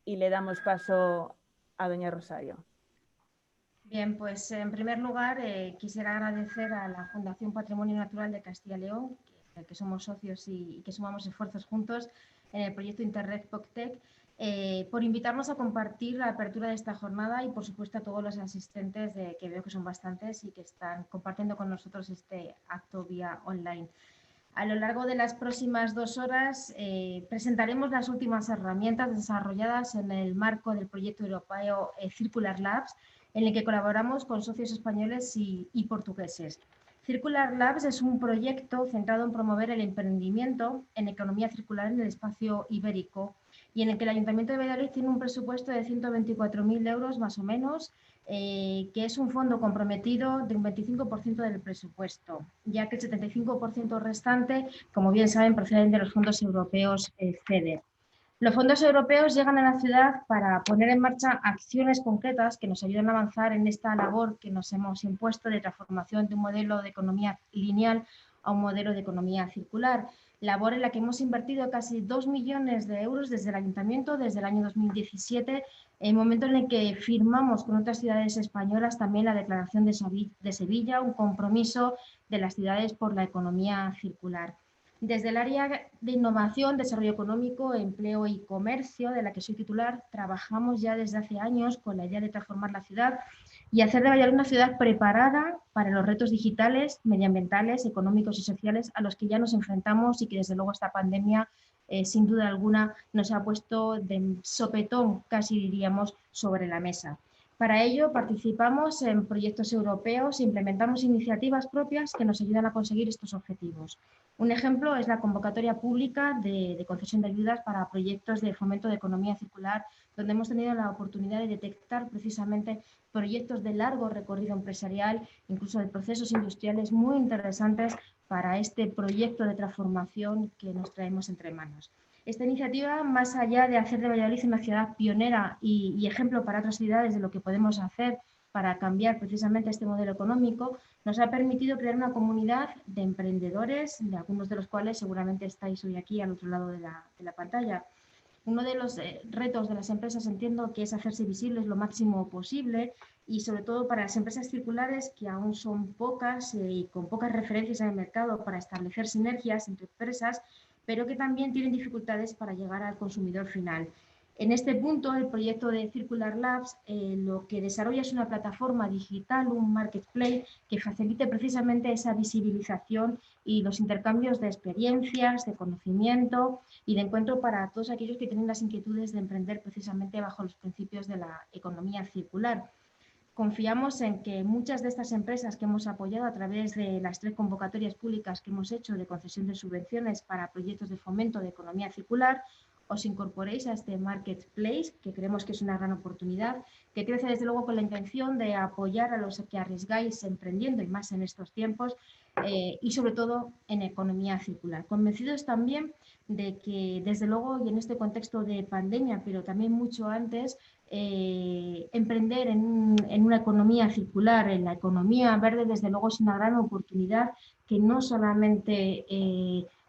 y le damos paso a doña Rosario. Bien, pues en primer lugar quisiera agradecer a la Fundación Patrimonio Natural de Castilla y León, que somos socios y que sumamos esfuerzos juntos en el proyecto Interreg POCTEC, por invitarnos a compartir la apertura de esta jornada y por supuesto a todos los asistentes, que veo que son bastantes y que están compartiendo con nosotros este acto vía online. A lo largo de las próximas 2 horas presentaremos las últimas herramientas desarrolladas en el marco del proyecto europeo Circular Labs, en el que colaboramos con socios españoles y portugueses. Circular Labs es un proyecto centrado en promover el emprendimiento en economía circular en el espacio ibérico y en el que el Ayuntamiento de Valladolid tiene un presupuesto de 124.000 euros más o menos, que es un fondo comprometido de un 25% del presupuesto, ya que el 75% restante, como bien saben, proceden de los fondos europeos FEDER. Los fondos europeos llegan a la ciudad para poner en marcha acciones concretas que nos ayuden a avanzar en esta labor que nos hemos impuesto de transformación de un modelo de economía lineal a un modelo de economía circular. Labor en la que hemos invertido casi 2 millones de euros desde el Ayuntamiento desde el año 2017, el momento en el que firmamos con otras ciudades españolas también la Declaración de Sevilla, un compromiso de las ciudades por la economía circular. Desde el área de innovación, desarrollo económico, empleo y comercio, de la que soy titular, trabajamos ya desde hace años con la idea de transformar la ciudad y hacer de Valladolid una ciudad preparada para los retos digitales, medioambientales, económicos y sociales a los que ya nos enfrentamos y que desde luego esta pandemia sin duda alguna nos ha puesto de sopetón, casi diríamos, sobre la mesa. Para ello participamos en proyectos europeos e implementamos iniciativas propias que nos ayudan a conseguir estos objetivos. Un ejemplo es la convocatoria pública de concesión de ayudas para proyectos de fomento de economía circular, donde hemos tenido la oportunidad de detectar precisamente proyectos de largo recorrido empresarial, incluso de procesos industriales muy interesantes para este proyecto de transformación que nos traemos entre manos. Esta iniciativa, más allá de hacer de Valladolid una ciudad pionera y ejemplo para otras ciudades de lo que podemos hacer para cambiar precisamente este modelo económico, nos ha permitido crear una comunidad de emprendedores, de algunos de los cuales seguramente estáis hoy aquí al otro lado de la pantalla. Uno de los retos de las empresas entiendo que es hacerse visibles lo máximo posible y sobre todo para las empresas circulares que aún son pocas y con pocas referencias en el mercado para establecer sinergias entre empresas, pero que también tienen dificultades para llegar al consumidor final. En este punto, el proyecto de Circular Labs lo que desarrolla es una plataforma digital, un marketplace que facilite precisamente esa visibilización y los intercambios de experiencias, de conocimiento y de encuentro para todos aquellos que tienen las inquietudes de emprender precisamente bajo los principios de la economía circular. Confiamos en que muchas de estas empresas que hemos apoyado a través de las 3 convocatorias públicas que hemos hecho de concesión de subvenciones para proyectos de fomento de economía circular, os incorporéis a este marketplace, que creemos que es una gran oportunidad, que crece desde luego con la intención de apoyar a los que arriesgáis emprendiendo y más en estos tiempos y sobre todo en economía circular. Convencidos también de que desde luego y en este contexto de pandemia, pero también mucho antes, emprender en una economía circular, en la economía verde, desde luego es una gran oportunidad que no solamente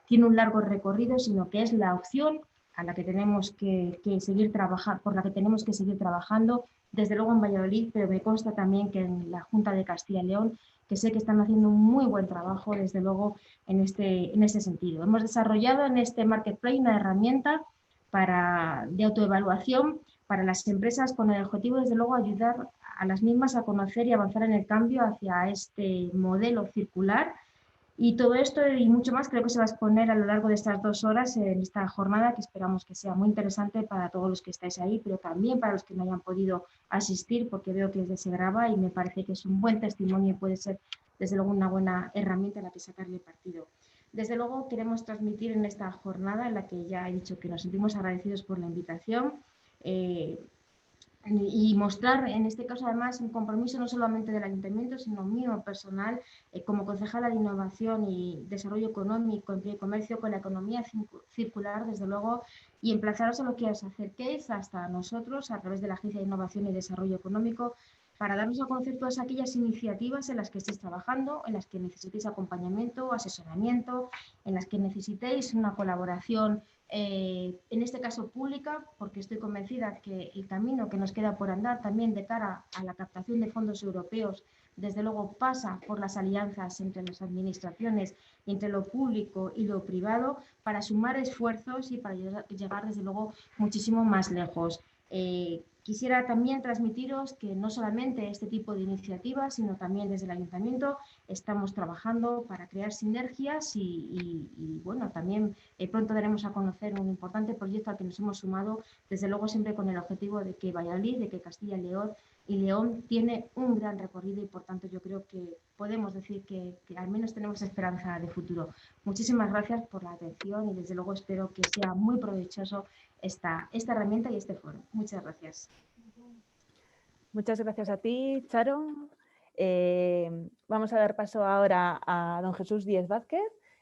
tiene un largo recorrido, sino que es la opción a la que tenemos que seguir trabajando, por la que tenemos que seguir trabajando, desde luego en Valladolid, pero me consta también que en la Junta de Castilla y León, que sé que están haciendo un muy buen trabajo, desde luego, en este sentido. Hemos desarrollado en este Marketplace una herramienta de autoevaluación para las empresas con el objetivo, desde luego, ayudar a las mismas a conocer y avanzar en el cambio hacia este modelo circular. Y todo esto y mucho más creo que se va a exponer a lo largo de estas 2 horas en esta jornada que esperamos que sea muy interesante para todos los que estáis ahí, pero también para los que no hayan podido asistir porque veo que se graba y me parece que es un buen testimonio y puede ser desde luego una buena herramienta a la que sacarle partido. Desde luego queremos transmitir en esta jornada en la que ya he dicho que nos sentimos agradecidos por la invitación, eh, y mostrar en este caso además un compromiso no solamente del ayuntamiento sino mío personal como concejala de innovación y desarrollo económico, empleo y comercio con la economía circular desde luego y emplazaros a lo que os acerquéis hasta nosotros a través de la Agencia de Innovación y Desarrollo Económico para darnos a conocer todas aquellas iniciativas en las que estéis trabajando, en las que necesitéis acompañamiento, asesoramiento, en las que necesitéis una colaboración en este caso pública, porque estoy convencida que el camino que nos queda por andar también de cara a la captación de fondos europeos, desde luego pasa por las alianzas entre las administraciones, entre lo público y lo privado, para sumar esfuerzos y para llegar desde luego muchísimo más lejos. Quisiera también transmitiros que no solamente este tipo de iniciativas, sino también desde el Ayuntamiento estamos trabajando para crear sinergias y bueno, también pronto daremos a conocer un importante proyecto al que nos hemos sumado, desde luego siempre con el objetivo de que Valladolid, de que Castilla y León tiene un gran recorrido y por tanto yo creo que podemos decir que al menos tenemos esperanza de futuro. Muchísimas gracias por la atención y desde luego espero que sea muy provechoso esta herramienta y este foro. Muchas gracias. Muchas gracias a ti, Charo. Vamos a dar paso ahora a don Jesús Díez Vázquez,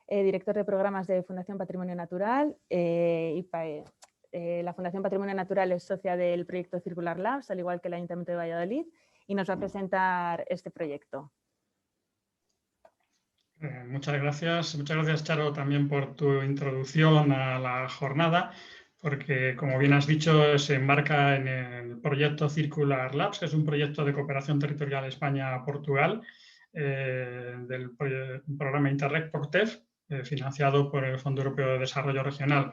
director de programas de Fundación Patrimonio Natural. La Fundación Patrimonio Natural es socia del proyecto Circular Labs, al igual que el Ayuntamiento de Valladolid, y nos va a presentar este proyecto. Muchas gracias, Charo, también por tu introducción a la jornada, porque, como bien has dicho, se enmarca en el proyecto Circular Labs, que es un proyecto de cooperación territorial España-Portugal del programa Interreg POCTEF, financiado por el Fondo Europeo de Desarrollo Regional.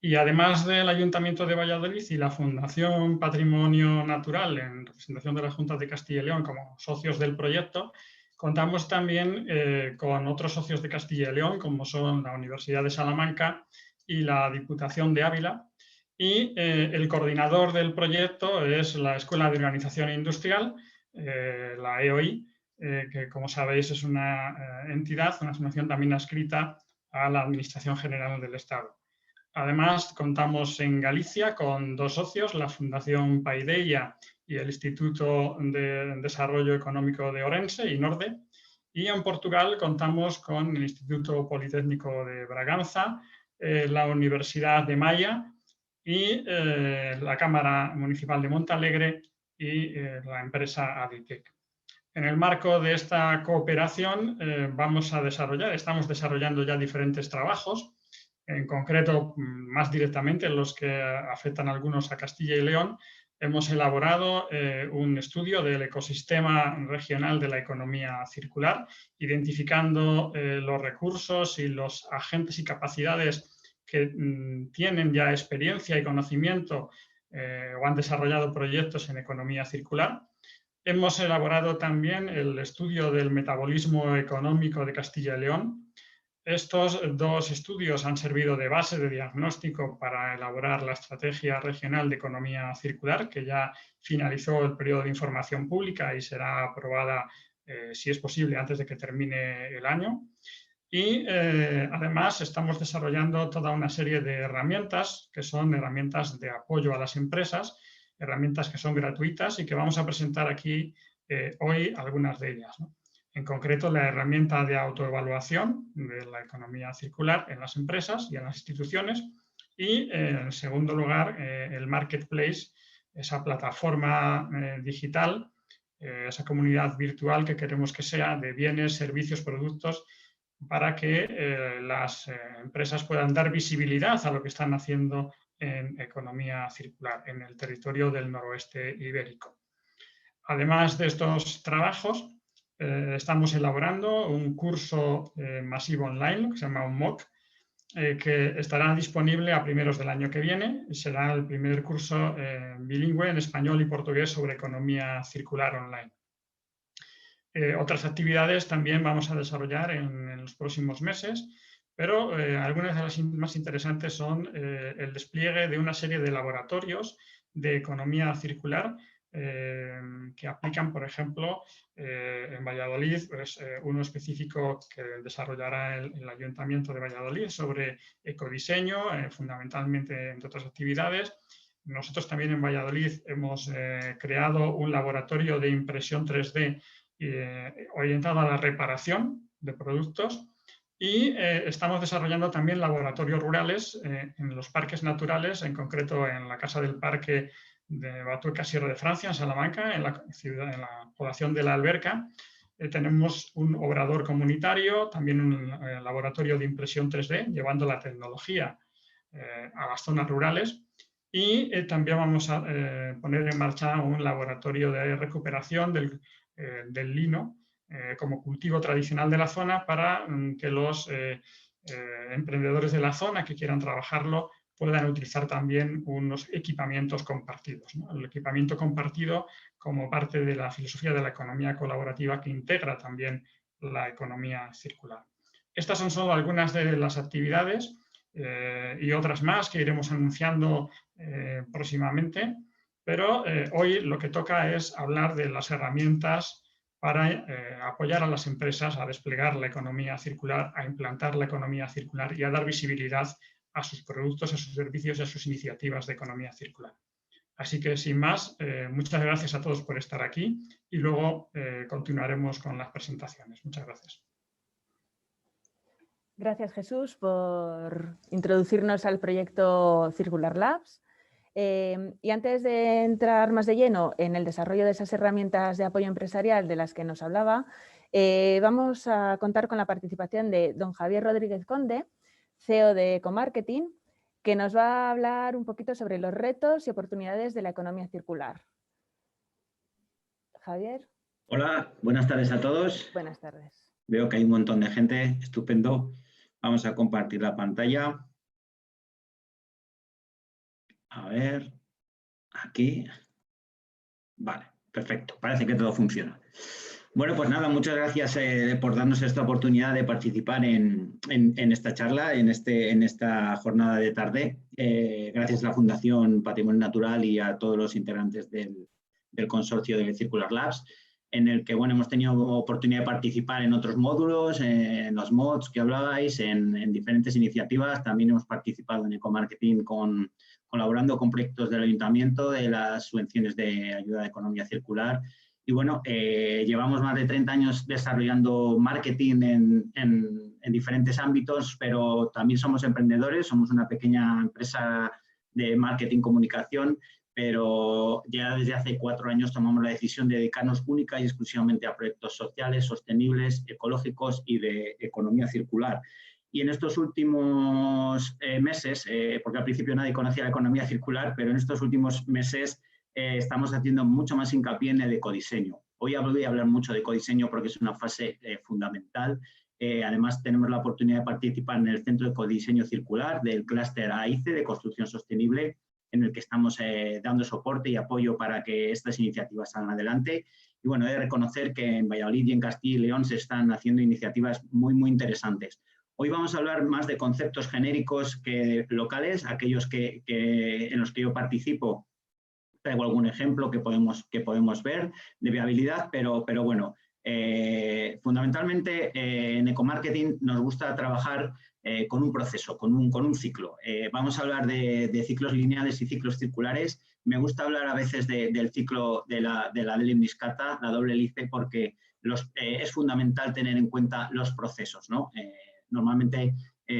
Y además del Ayuntamiento de Valladolid y la Fundación Patrimonio Natural, en representación de la Junta de Castilla y León como socios del proyecto, contamos también con otros socios de Castilla y León, como son la Universidad de Salamanca y la Diputación de Ávila. Y el coordinador del proyecto es la Escuela de Organización Industrial, la EOI, que, como sabéis, es una entidad, una asociación también adscrita a la Administración General del Estado. Además, contamos en Galicia con dos socios, la Fundación Paideia y el Instituto de Desarrollo Económico de Orense, INORDE. Y en Portugal contamos con el Instituto Politécnico de Braganza, la Universidad de Maia y la Cámara Municipal de Montalegre y la empresa Aditec. En el marco de esta cooperación estamos desarrollando ya diferentes trabajos, en concreto, más directamente los que afectan a algunos a Castilla y León. Hemos elaborado un estudio del ecosistema regional de la economía circular, identificando los recursos y los agentes y capacidades que tienen ya experiencia y conocimiento o han desarrollado proyectos en economía circular. Hemos elaborado también el estudio del metabolismo económico de Castilla y León. Estos dos estudios han servido de base de diagnóstico para elaborar la Estrategia Regional de Economía Circular, que ya finalizó el periodo de información pública y será aprobada, si es posible, antes de que termine el año. Y además estamos desarrollando toda una serie de herramientas, que son herramientas de apoyo a las empresas, herramientas que son gratuitas y que vamos a presentar aquí hoy algunas de ellas, ¿no? En concreto, la herramienta de autoevaluación de la economía circular en las empresas y en las instituciones. Y, en segundo lugar, el marketplace, esa plataforma digital, esa comunidad virtual que queremos que sea de bienes, servicios, productos, para que las empresas puedan dar visibilidad a lo que están haciendo en economía circular en el territorio del noroeste ibérico. Además de estos trabajos, estamos elaborando un curso masivo online que se llama un MOOC, que estará disponible a primeros del año que viene. Será el primer curso bilingüe en español y portugués sobre economía circular online. Otras actividades también vamos a desarrollar en los próximos meses, pero algunas de las más interesantes son el despliegue de una serie de laboratorios de economía circular que aplican, por ejemplo, en Valladolid, pues, uno específico que desarrollará el Ayuntamiento de Valladolid sobre ecodiseño, fundamentalmente entre otras actividades. Nosotros también en Valladolid hemos creado un laboratorio de impresión 3D orientado a la reparación de productos y estamos desarrollando también laboratorios rurales en los parques naturales, en concreto en la Casa del Parque de Batueca, Sierra de Francia, en Salamanca, en la población de La Alberca. Tenemos un obrador comunitario, también un laboratorio de impresión 3D, llevando la tecnología a las zonas rurales. Y también vamos a poner en marcha un laboratorio de recuperación del lino como cultivo tradicional de la zona para que los emprendedores de la zona que quieran trabajarlo puedan utilizar también unos equipamientos compartidos, ¿no? El equipamiento compartido como parte de la filosofía de la economía colaborativa que integra también la economía circular. Estas son solo algunas de las actividades y otras más que iremos anunciando próximamente, pero hoy lo que toca es hablar de las herramientas para apoyar a las empresas a desplegar la economía circular, a implantar la economía circular y a dar visibilidad a sus productos, a sus servicios y a sus iniciativas de economía circular. Así que, sin más, muchas gracias a todos por estar aquí y luego continuaremos con las presentaciones. Muchas gracias. Gracias, Jesús, por introducirnos al proyecto Circular Labs. Y antes de entrar más de lleno en el desarrollo de esas herramientas de apoyo empresarial de las que nos hablaba, vamos a contar con la participación de don Javier Rodríguez Conde, CEO de Ecomarketing, que nos va a hablar un poquito sobre los retos y oportunidades de la economía circular. Javier. Hola, buenas tardes a todos. Buenas tardes. Veo que hay un montón de gente, estupendo. Vamos a compartir la pantalla. A ver, aquí. Vale, perfecto, parece que todo funciona. Bueno, pues nada, muchas gracias por darnos esta oportunidad de participar en esta charla, en esta jornada de tarde. Gracias a la Fundación Patrimonio Natural y a todos los integrantes del consorcio de Circular Labs, en el que bueno, hemos tenido oportunidad de participar en otros módulos, en los mods que hablabais, en diferentes iniciativas. También hemos participado en Ecomarketing colaborando con proyectos del Ayuntamiento, de las subvenciones de ayuda a economía circular. Y bueno, llevamos más de 30 años desarrollando marketing en diferentes ámbitos, pero también somos emprendedores, somos una pequeña empresa de marketing comunicación, pero ya desde hace 4 años tomamos la decisión de dedicarnos única y exclusivamente a proyectos sociales, sostenibles, ecológicos y de economía circular. Y en estos últimos meses, porque al principio nadie conocía la economía circular, pero en estos últimos meses estamos haciendo mucho más hincapié en el ecodiseño. Hoy voy a hablar mucho de ecodiseño porque es una fase fundamental. Además, tenemos la oportunidad de participar en el Centro de Ecodiseño Circular del clúster AICE de Construcción Sostenible, en el que estamos dando soporte y apoyo para que estas iniciativas salgan adelante. Y bueno, he de reconocer que en Valladolid y en Castilla y León se están haciendo iniciativas muy interesantes. Hoy vamos a hablar más de conceptos genéricos que locales, aquellos en los que yo participo. Traigo algún ejemplo que podemos ver de viabilidad, pero bueno, fundamentalmente en Ecomarketing nos gusta trabajar con un proceso, con un ciclo. Vamos a hablar de ciclos lineales y ciclos circulares. Me gusta hablar a veces del ciclo de la Delimiscata, la doble hélice, porque es fundamental tener en cuenta los procesos, ¿no? Normalmente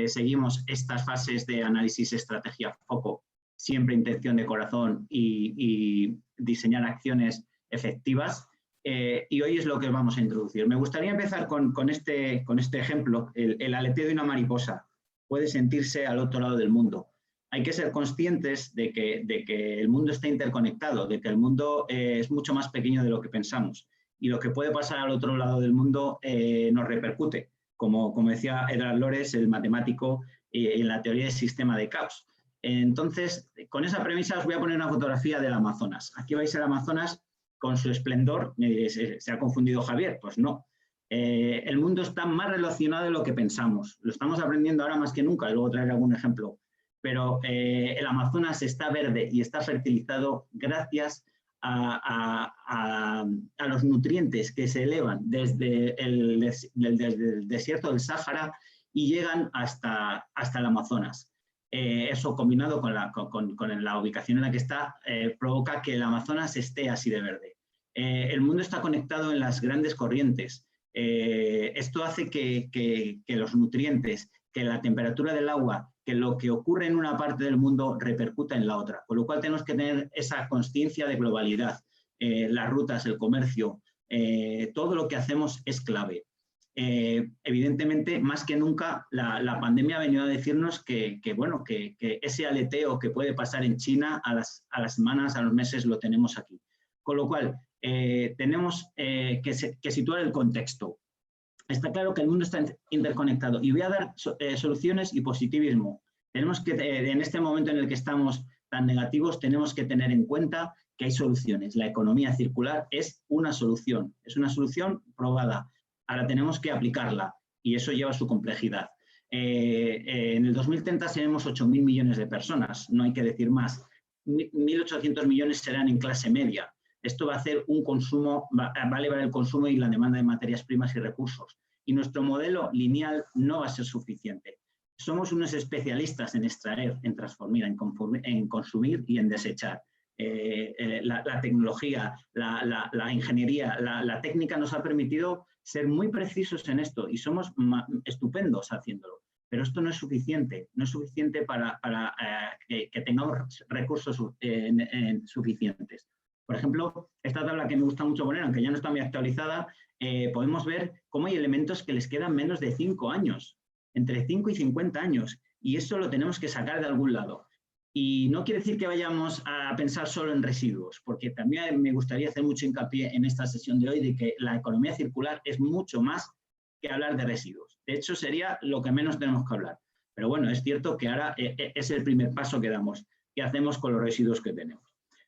seguimos estas fases de análisis, estrategia, foco, siempre intención de corazón y diseñar acciones efectivas. Y hoy es lo que vamos a introducir. Me gustaría empezar con este ejemplo. El aleteo de una mariposa puede sentirse al otro lado del mundo. Hay que ser conscientes de que el mundo está interconectado, de que el mundo es mucho más pequeño de lo que pensamos. Y lo que puede pasar al otro lado del mundo nos repercute. Como decía Edward Lorenz, el matemático, en la teoría del sistema de caos. Entonces, con esa premisa os voy a poner una fotografía del Amazonas. Aquí vais al Amazonas con su esplendor. Me diréis, ¿se ha confundido Javier? Pues no. El mundo está más relacionado de lo que pensamos. Lo estamos aprendiendo ahora más que nunca, y luego traeré algún ejemplo. Pero el Amazonas está verde y está fertilizado gracias a los nutrientes que se elevan desde el desierto del Sáhara y llegan hasta el Amazonas. Eso combinado con la ubicación en la que está provoca que el Amazonas esté así de verde. El mundo está conectado en las grandes corrientes. Esto hace que los nutrientes, que la temperatura del agua, que lo que ocurre en una parte del mundo repercuta en la otra. Con lo cual tenemos que tener esa consciencia de globalidad. Las rutas, el comercio, todo lo que hacemos es clave. evidentemente, más que nunca, la pandemia ha venido a decirnos que ese aleteo que puede pasar en China a las semanas, a los meses, lo tenemos aquí. Con lo cual, tenemos que situar el contexto. Está claro que el mundo está interconectado y voy a dar soluciones y positivismo. Tenemos que, en este momento en el que estamos tan negativos, tenemos que tener en cuenta que hay soluciones. La economía circular es una solución probada. Ahora tenemos que aplicarla y eso lleva su complejidad. En el 2030 seremos 8.000 millones de personas, no hay que decir más. 1.800 millones serán en clase media. Esto va a hacer un consumo, va a elevar el consumo y la demanda de materias primas y recursos. Y nuestro modelo lineal no va a ser suficiente. Somos unos especialistas en extraer, en transformar, en consumir y en desechar. La tecnología, la ingeniería, la técnica nos ha permitido ser muy precisos en esto y somos estupendos haciéndolo. Pero esto no es suficiente para que tengamos recursos suficientes. Por ejemplo, esta tabla que me gusta mucho poner, aunque ya no está muy actualizada, podemos ver cómo hay elementos que les quedan menos de 5 años, entre 5 y 50 años, y eso lo tenemos que sacar de algún lado. Y no quiere decir que vayamos a pensar solo en residuos, porque también me gustaría hacer mucho hincapié en esta sesión de hoy de que la economía circular es mucho más que hablar de residuos. De hecho, sería lo que menos tenemos que hablar. Pero bueno, es cierto que ahora es el primer paso que damos. ¿Qué hacemos con los residuos que tenemos?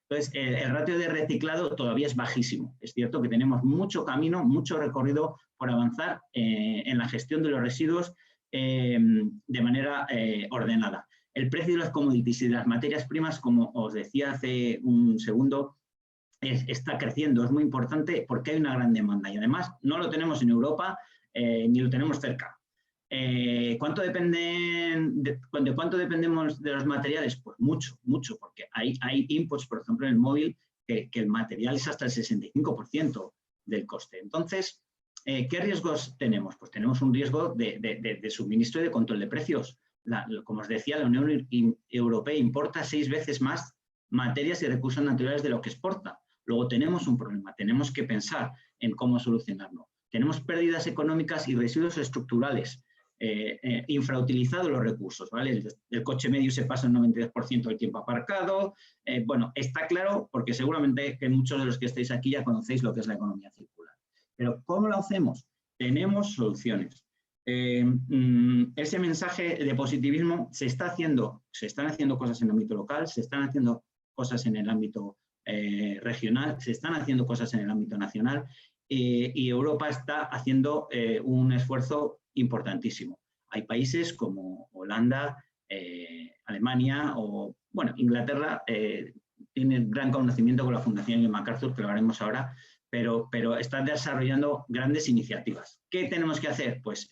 Entonces, el ratio de reciclado todavía es bajísimo. Es cierto que tenemos mucho camino, mucho recorrido por avanzar en la gestión de los residuos de manera ordenada. El precio de las commodities y de las materias primas, como os decía hace un segundo, está creciendo. Es muy importante porque hay una gran demanda y además no lo tenemos en Europa ni lo tenemos cerca. ¿De cuánto dependemos de los materiales? Pues mucho, porque hay inputs, por ejemplo, en el móvil, que el material es hasta el 65% del coste. Entonces, ¿qué riesgos tenemos? Pues tenemos un riesgo de suministro y de control de precios. Como os decía, la Unión Europea importa 6 veces más materias y recursos naturales de lo que exporta. Luego tenemos un problema, tenemos que pensar en cómo solucionarlo. Tenemos pérdidas económicas y residuos estructurales. Infrautilizados los recursos, ¿vale? El coche medio se pasa el 92% del tiempo aparcado. Bueno, está claro porque seguramente que muchos de los que estáis aquí ya conocéis lo que es la economía circular. Pero ¿cómo lo hacemos? Tenemos soluciones. Ese mensaje de positivismo se están haciendo cosas en el ámbito local, se están haciendo cosas en el ámbito regional, se están haciendo cosas en el ámbito nacional y Europa está haciendo un esfuerzo importantísimo. Hay países como Holanda, Alemania o, bueno, Inglaterra tiene gran conocimiento con la Fundación Ellen MacArthur, que lo haremos ahora, pero están desarrollando grandes iniciativas. ¿Qué tenemos que hacer? Pues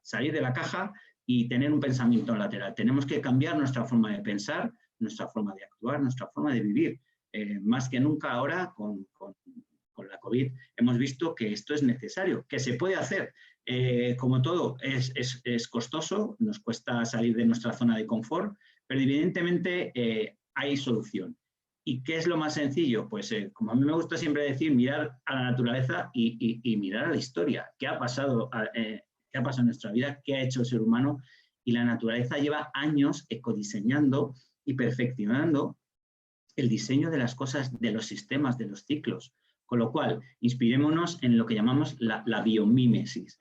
salir de la caja y tener un pensamiento lateral. Tenemos que cambiar nuestra forma de pensar, nuestra forma de actuar, nuestra forma de vivir. Más que nunca ahora, con la COVID, hemos visto que esto es necesario, que se puede hacer. Como todo, es costoso, nos cuesta salir de nuestra zona de confort, pero evidentemente hay solución. ¿Y qué es lo más sencillo? Pues como a mí me gusta siempre decir, mirar a la naturaleza y mirar a la historia. ¿Qué ha pasado en nuestra vida? ¿Qué ha hecho el ser humano? Y la naturaleza lleva años ecodiseñando y perfeccionando el diseño de las cosas, de los sistemas, de los ciclos. Con lo cual, inspirémonos en lo que llamamos la biomímesis.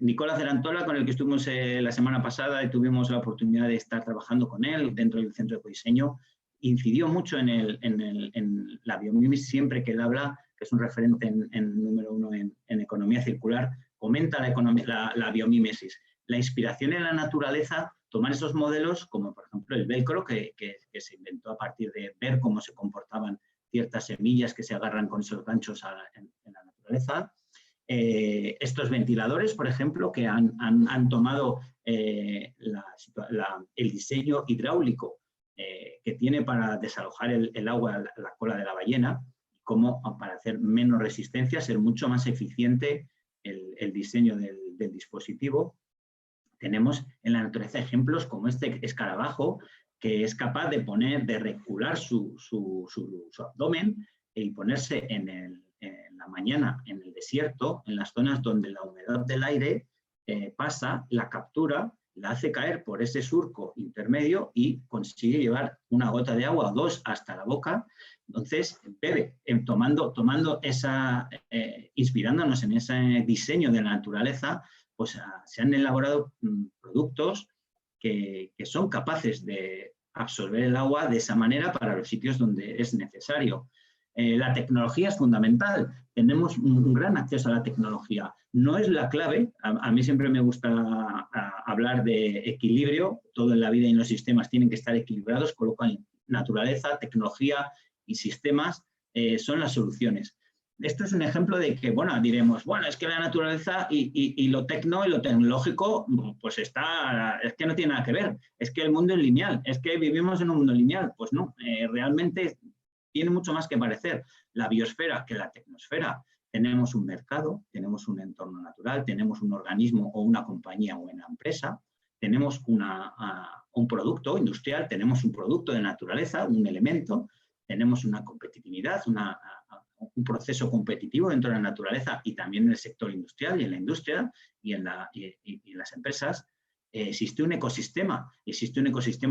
Nicolás Cerantola, con el que estuvimos la semana pasada y tuvimos la oportunidad de estar trabajando con él dentro del Centro de Ecodiseño, incidió mucho en la biomímesis siempre que él habla, que es un referente número 1 en economía circular, comenta la biomímesis. La inspiración en la naturaleza, tomar esos modelos, como por ejemplo el velcro, que se inventó a partir de ver cómo se comportaban ciertas semillas que se agarran con esos ganchos en la naturaleza. Estos ventiladores, por ejemplo, que han tomado el diseño hidráulico que tiene para desalojar el agua a la cola de la ballena, como para hacer menos resistencia, ser mucho más eficiente el diseño del dispositivo. Tenemos en la naturaleza ejemplos como este escarabajo, que es capaz de recular su abdomen y ponerse en la mañana en el desierto, en las zonas donde la humedad del aire pasa, la captura, la hace caer por ese surco intermedio y consigue llevar una gota de agua o dos hasta la boca. Entonces, bebe, inspirándonos en ese diseño de la naturaleza, pues se han elaborado productos que son capaces de absorber el agua de esa manera para los sitios donde es necesario. La tecnología es fundamental. Tenemos un gran acceso a la tecnología. No es la clave. A mí siempre me gusta hablar de equilibrio. Todo en la vida y en los sistemas tienen que estar equilibrados, con lo cual naturaleza, tecnología y sistemas son las soluciones. Esto es un ejemplo de que, bueno, diremos, bueno, es que la naturaleza y lo tecnológico, pues es que no tiene nada que ver. Es que el mundo es lineal. Es que vivimos en un mundo lineal. Pues no, realmente tiene mucho más que parecer la biosfera que la tecnosfera. Tenemos un mercado, tenemos un entorno natural, tenemos un organismo o una compañía o una empresa, tenemos un producto industrial, tenemos un producto de naturaleza, un elemento, tenemos una competitividad, un proceso competitivo dentro de la naturaleza y también en el sector industrial y en la industria y en las empresas. Existe un ecosistema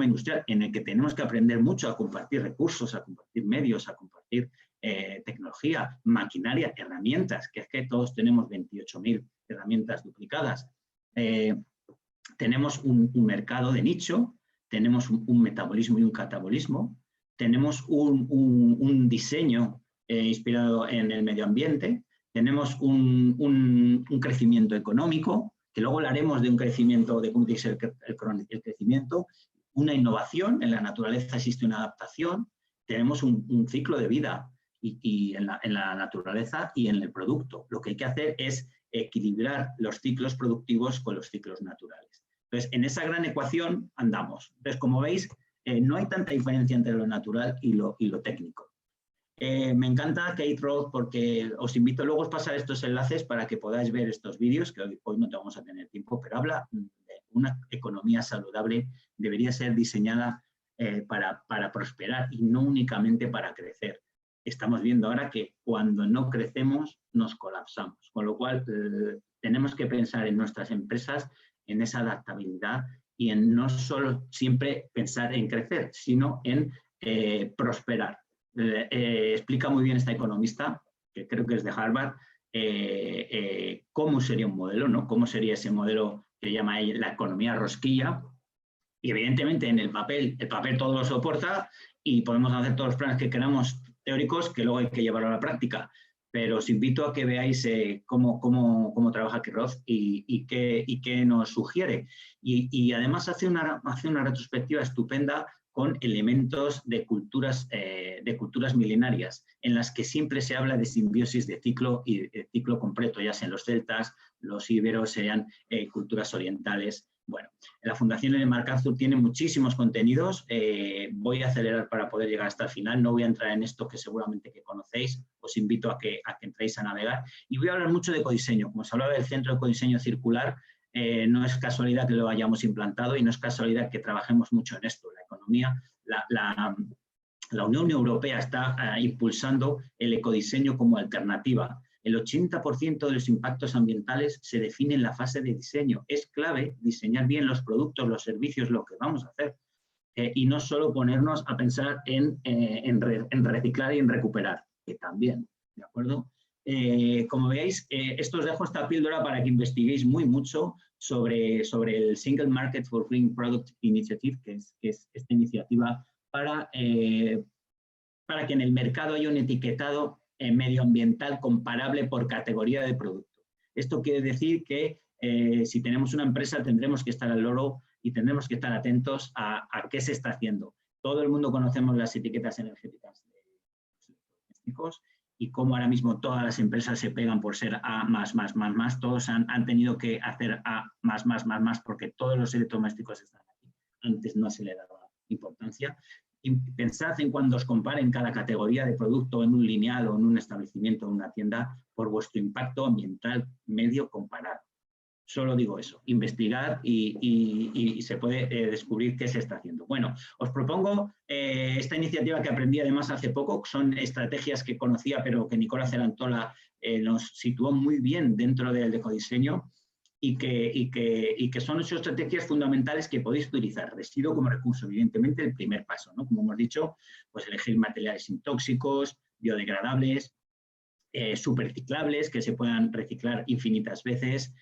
industrial en el que tenemos que aprender mucho a compartir recursos, a compartir medios, a compartir tecnología, maquinaria, herramientas, que es que todos tenemos 28.000 herramientas duplicadas. Tenemos un mercado de nicho, tenemos un metabolismo y un catabolismo, tenemos un diseño inspirado en el medio ambiente, tenemos un crecimiento económico, que luego hablaremos de un crecimiento, de cómo tiene que ser el crecimiento, una innovación, en la naturaleza existe una adaptación, tenemos un ciclo de vida y en la naturaleza y en el producto. Lo que hay que hacer es equilibrar los ciclos productivos con los ciclos naturales. Entonces, en esa gran ecuación andamos. Entonces, como veis, no hay tanta diferencia entre lo natural y lo técnico. Me encanta Kate Roth porque os invito luego a pasar estos enlaces para que podáis ver estos vídeos, que hoy no te vamos a tener tiempo, pero habla de una economía saludable, debería ser diseñada para prosperar y no únicamente para crecer. Estamos viendo ahora que cuando no crecemos nos colapsamos, con lo cual tenemos que pensar en nuestras empresas, en esa adaptabilidad y en no solo siempre pensar en crecer, sino en prosperar. Explica muy bien esta economista, que creo que es de Harvard, cómo sería un modelo, ¿no? Cómo sería ese modelo que llama ella la economía rosquilla. Y evidentemente en el papel todo lo soporta y podemos hacer todos los planes que queramos teóricos que luego hay que llevarlo a la práctica. Pero os invito a que veáis cómo trabaja Kate Roth y qué nos sugiere. Y además hace una retrospectiva estupenda con elementos de culturas milenarias, en las que siempre se habla de simbiosis de ciclo y de ciclo completo, ya sean los celtas, los íberos, sean culturas orientales. Bueno, la Fundación Ellen MacArthur tiene muchísimos contenidos. Voy a acelerar para poder llegar hasta el final. No voy a entrar en esto que seguramente que conocéis. Os invito a que entréis a navegar. Y voy a hablar mucho de ecodiseño. Como se hablaba del Centro de Ecodiseño Circular, no es casualidad que lo hayamos implantado y no es casualidad que trabajemos mucho en esto. La economía, la Unión Europea está impulsando el ecodiseño como alternativa. El 80% de los impactos ambientales se define en la fase de diseño. Es clave diseñar bien los productos, los servicios, lo que vamos a hacer. Y no solo ponernos a pensar en reciclar y en recuperar, que también, ¿de acuerdo? Como veis, esto os dejo esta píldora para que investiguéis mucho sobre el Single Market for Green Product Initiative, que es esta iniciativa para que en el mercado haya un etiquetado medioambiental comparable por categoría de producto. Esto quiere decir que si tenemos una empresa tendremos que estar al loro y tendremos que estar atentos a qué se está haciendo. Todo el mundo conocemos las etiquetas energéticas de los electrodomésticos y cómo ahora mismo todas las empresas se pegan por ser A++++. Todos han tenido que hacer A++++, porque todos los electrodomésticos están aquí. Antes no se le daba importancia. Y pensad en cuando os comparen cada categoría de producto en un lineal o en un establecimiento o en una tienda por vuestro impacto ambiental medio comparado. Solo digo eso, investigar y se puede descubrir qué se está haciendo. Bueno, os propongo esta iniciativa que aprendí además hace poco, son estrategias que conocía pero que Nicola Cerantola nos situó muy bien dentro del ecodiseño y que son 8 estrategias fundamentales que podéis utilizar. Residuo como recurso, evidentemente el primer paso, ¿no? Como hemos dicho, pues elegir materiales sin tóxicos, biodegradables, superreciclables, que se puedan reciclar infinitas veces,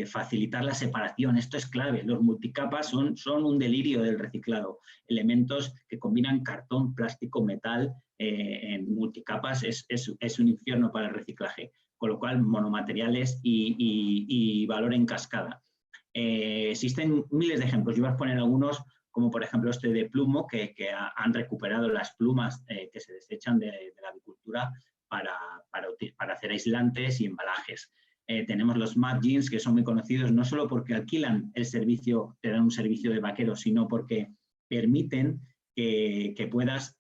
facilitar la separación, esto es clave, los multicapas son un delirio del reciclado, elementos que combinan cartón, plástico, metal en multicapas es un infierno para el reciclaje, con lo cual monomateriales y valor en cascada. Existen miles de ejemplos, yo voy a poner algunos, como por ejemplo este de Plumo, que han recuperado las plumas que se desechan de la avicultura para hacer aislantes y embalajes. Tenemos los Mad Jeans, que son muy conocidos no solo porque alquilan el servicio, te dan un servicio de vaquero, sino porque permiten que puedas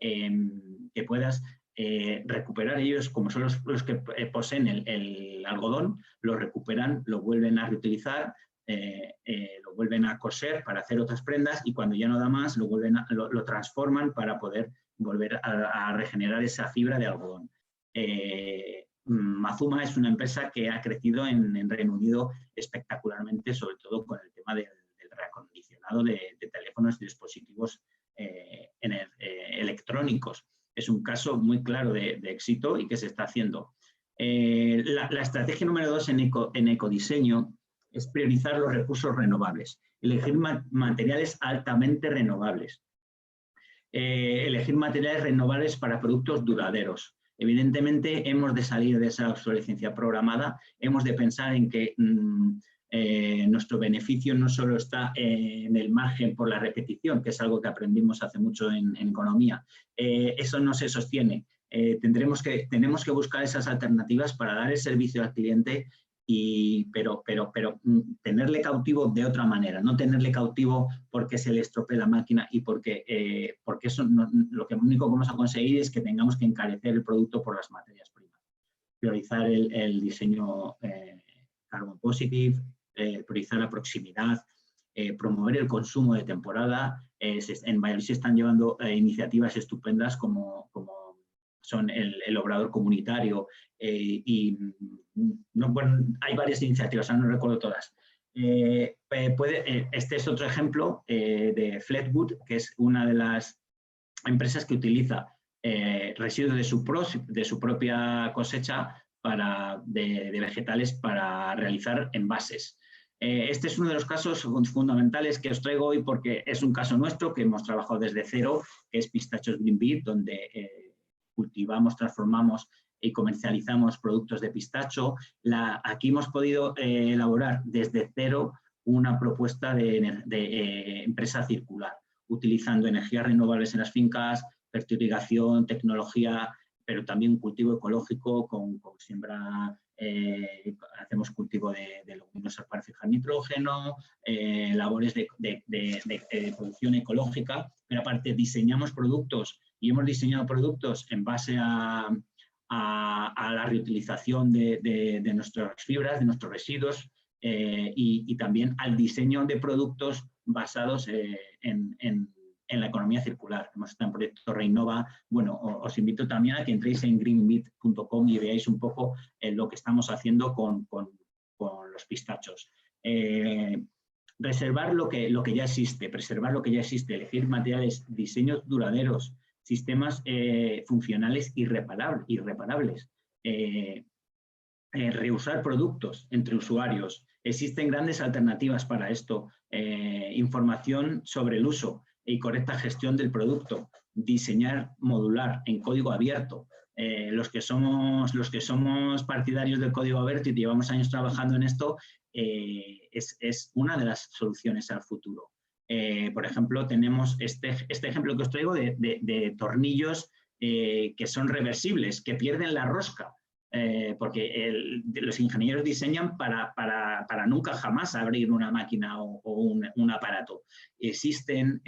recuperar ellos, como son los que poseen el algodón, lo recuperan, lo vuelven a reutilizar, lo vuelven a coser para hacer otras prendas y cuando ya no da más lo transforman para poder volver a regenerar esa fibra de algodón. Mazuma es una empresa que ha crecido en Reino Unido espectacularmente, sobre todo con el tema del reacondicionado de teléfonos y dispositivos electrónicos. Es un caso muy claro de éxito y que se está haciendo. La estrategia número 2 en ecodiseño es priorizar los recursos renovables, elegir materiales altamente renovables, elegir materiales renovables para productos duraderos. Evidentemente, hemos de salir de esa obsolescencia programada, hemos de pensar en que nuestro beneficio no solo está en el margen por la repetición, que es algo que aprendimos hace mucho en economía. Eso no se sostiene. Tenemos que buscar esas alternativas para dar el servicio al cliente, pero tenerle cautivo de otra manera, no tenerle cautivo porque se le estropee la máquina y porque eso lo único que vamos a conseguir es que tengamos que encarecer el producto por las materias primas. Priorizar el diseño carbon positive, priorizar la proximidad, promover el consumo de temporada. En Valladolid se están llevando iniciativas estupendas como son el obrador comunitario hay varias iniciativas, no recuerdo todas. Este es otro ejemplo de Fleetwood, que es una de las empresas que utiliza residuos de su propia cosecha de vegetales para realizar envases. Este es uno de los casos fundamentales que os traigo hoy porque es un caso nuestro que hemos trabajado desde cero, que es Pistachos Green Beet, donde cultivamos, transformamos y comercializamos productos de pistacho. Aquí hemos podido elaborar desde cero una propuesta de empresa circular, utilizando energías renovables en las fincas, fertilización, tecnología, pero también cultivo ecológico con siembra, hacemos cultivo de leguminosas para fijar nitrógeno, labores de producción ecológica, pero aparte diseñamos productos y hemos diseñado productos en base a la reutilización de nuestras fibras, de nuestros residuos y también al diseño de productos basados en la economía circular. Hemos estado en el proyecto Reinova. Bueno, os invito también a que entréis en greenmeat.com y veáis un poco lo que estamos haciendo con los pistachos. Reservar lo que ya existe, preservar lo que ya existe, elegir materiales, diseños duraderos, sistemas funcionales irreparables, reusar productos entre usuarios. Existen grandes alternativas para esto, información sobre el uso y correcta gestión del producto, diseñar modular en código abierto. Los que somos partidarios del código abierto y llevamos años trabajando en esto, es una de las soluciones al futuro. Por ejemplo, tenemos este ejemplo que os traigo de tornillos que son reversibles, que pierden la rosca, porque los ingenieros diseñan para nunca jamás abrir una máquina o un aparato. Existen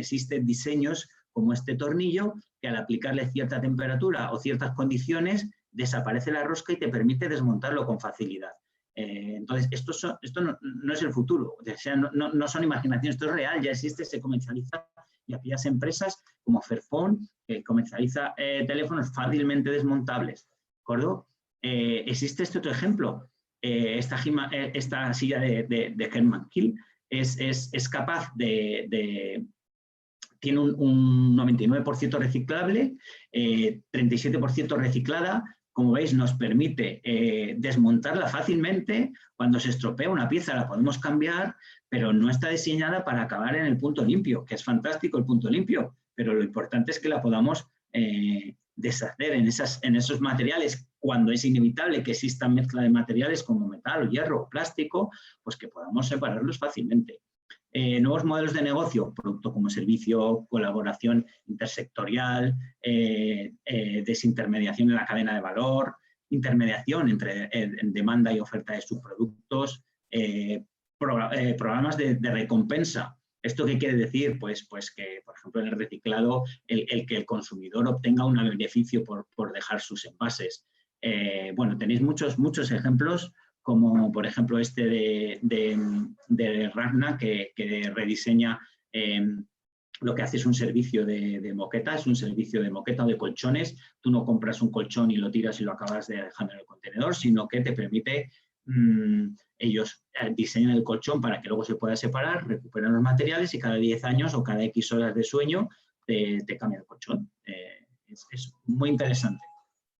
diseños como este tornillo que al aplicarle cierta temperatura o ciertas condiciones desaparece la rosca y te permite desmontarlo con facilidad. Entonces, esto no es el futuro, o sea, no son imaginaciones, esto es real, ya existe, se comercializa, y aquellas empresas como Fairphone, que comercializa teléfonos fácilmente desmontables, ¿de acuerdo? Existe este otro ejemplo, esta silla de Herman Kiel es capaz tiene un 99% reciclable, 37% reciclada. Como veis, nos permite desmontarla fácilmente. Cuando se estropea una pieza la podemos cambiar, pero no está diseñada para acabar en el punto limpio, que es fantástico el punto limpio, pero lo importante es que la podamos deshacer en esos materiales. Cuando es inevitable que exista mezcla de materiales como metal, hierro o plástico, pues que podamos separarlos fácilmente. Nuevos modelos de negocio, producto como servicio, colaboración intersectorial, desintermediación en la cadena de valor, intermediación entre demanda y oferta de subproductos, programas de recompensa. ¿Esto qué quiere decir? Pues que, por ejemplo, en el reciclado, el que el consumidor obtenga un beneficio por dejar sus envases. Bueno, tenéis muchos ejemplos, como por ejemplo este de Ragna, que rediseña, lo que hace es un servicio de moqueta, es un servicio de moqueta o de colchones. Tú no compras un colchón y lo tiras y lo acabas dejando en el contenedor, sino que te permite, ellos diseñan el colchón para que luego se pueda separar, recuperan los materiales y cada 10 años o cada X horas de sueño te cambian el colchón. Es muy interesante.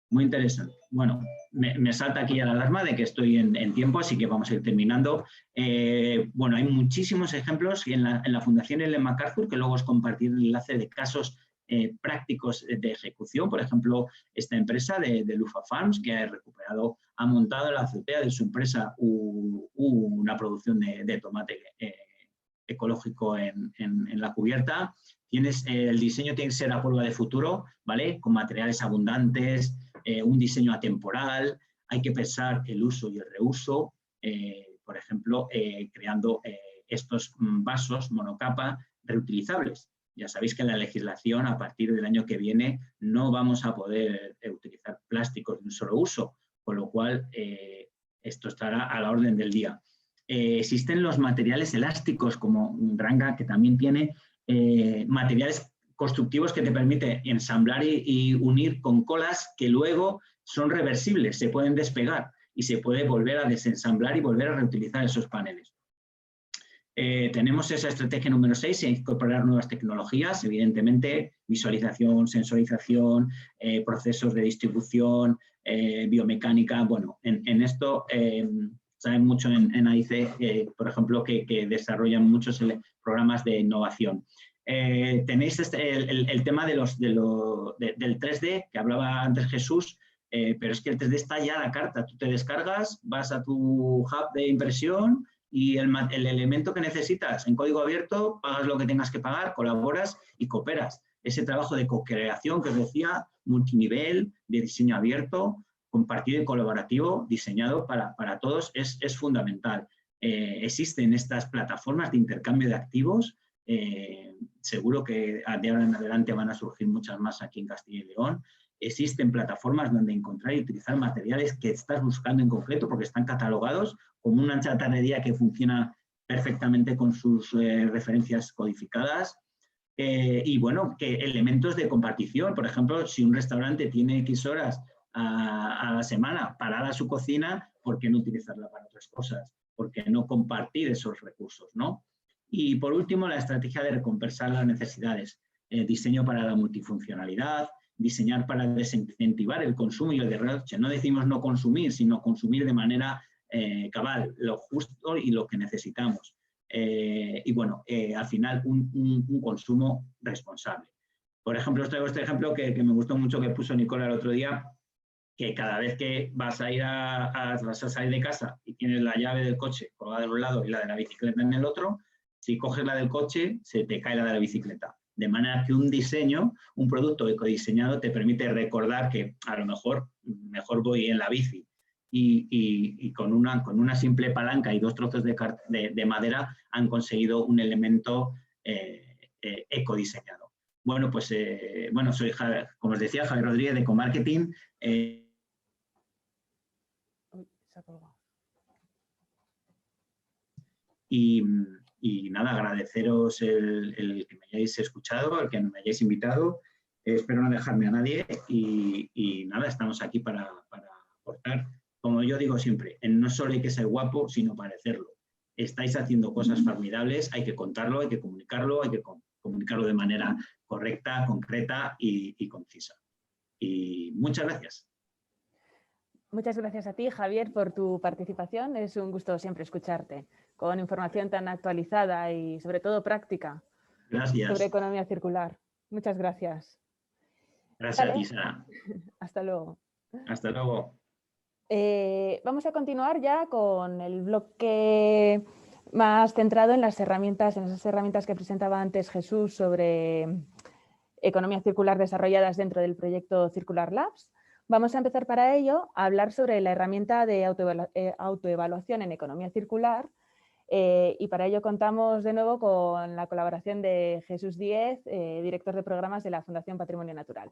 Muy interesante. Bueno, me salta aquí ya la alarma de que estoy en tiempo, así que vamos a ir terminando. Bueno, hay muchísimos ejemplos en la Fundación Ellen MacArthur, que luego os compartiré el enlace de casos prácticos de ejecución. Por ejemplo, esta empresa de Lufa Farms, que ha montado en la azotea de su empresa una producción de tomate ecológico en la cubierta. El diseño tiene que ser a prueba de futuro, ¿vale? Con materiales abundantes, un diseño atemporal, hay que pensar el uso y el reuso, por ejemplo, creando estos vasos monocapa reutilizables. Ya sabéis que en la legislación, a partir del año que viene, no vamos a poder utilizar plásticos de un solo uso, con lo cual esto estará a la orden del día. Existen los materiales elásticos, como Ranga, que también tiene materiales constructivos que te permite ensamblar y unir con colas que luego son reversibles, se pueden despegar y se puede volver a desensamblar y volver a reutilizar esos paneles. Tenemos esa estrategia número 6, incorporar nuevas tecnologías, evidentemente, visualización, sensorización, procesos de distribución, biomecánica. Bueno, en esto saben mucho en AIC, por ejemplo, que desarrollan muchos programas de innovación. Tenéis el tema del 3D, que hablaba antes Jesús, pero es que el 3D está ya a la carta. Tú te descargas, vas a tu hub de impresión y el elemento que necesitas en código abierto, pagas lo que tengas que pagar, colaboras y cooperas. Ese trabajo de co-creación que os decía, multinivel, de diseño abierto, compartido y colaborativo, diseñado para todos, es fundamental. Existen estas plataformas de intercambio de activos. Seguro que de ahora en adelante van a surgir muchas más aquí en Castilla y León. Existen plataformas donde encontrar y utilizar materiales que estás buscando en concreto porque están catalogados, como una chatarrería que funciona perfectamente con sus referencias codificadas. Y bueno, que elementos de compartición. Por ejemplo, si un restaurante tiene X horas a la semana parada su cocina, ¿por qué no utilizarla para otras cosas? ¿Por qué no compartir esos recursos, ¿no? Y por último, la estrategia de recompensar las necesidades. Diseño para la multifuncionalidad, diseñar para desincentivar el consumo y el derroche. No decimos no consumir, sino consumir de manera cabal, lo justo y lo que necesitamos. Y bueno, al final un consumo responsable. Por ejemplo, os traigo este ejemplo que me gustó mucho, que puso Nicola el otro día, que cada vez que vas a salir de casa y tienes la llave del coche colgada en un lado y la de la bicicleta en el otro, si coges la del coche, se te cae la de la bicicleta. De manera que un diseño, un producto ecodiseñado te permite recordar que a lo mejor voy en la bici y con una simple palanca y 2 trozos de madera han conseguido un elemento ecodiseñado. Bueno, pues soy, como os decía, Javier Rodríguez de Ecomarketing. Y nada, agradeceros el que me hayáis escuchado, el que me hayáis invitado. Espero no dejarme a nadie y nada, estamos aquí para aportar. Como yo digo siempre, no solo hay que ser guapo, sino parecerlo. Estáis haciendo cosas formidables, hay que contarlo, hay que comunicarlo de manera correcta, concreta y concisa. Y muchas gracias. Muchas gracias a ti, Javier, por tu participación. Es un gusto siempre escucharte, con información tan actualizada y sobre todo práctica. Gracias. Sobre economía circular. Muchas gracias. Gracias a ti, Sara. Hasta luego. Hasta luego. Vamos a continuar ya con el bloque más centrado en esas herramientas que presentaba antes Jesús sobre economía circular desarrolladas dentro del proyecto Circular Labs. Vamos a empezar para ello a hablar sobre la herramienta de autoevaluación en economía circular y para ello contamos de nuevo con la colaboración de Jesús Díez, director de programas de la Fundación Patrimonio Natural.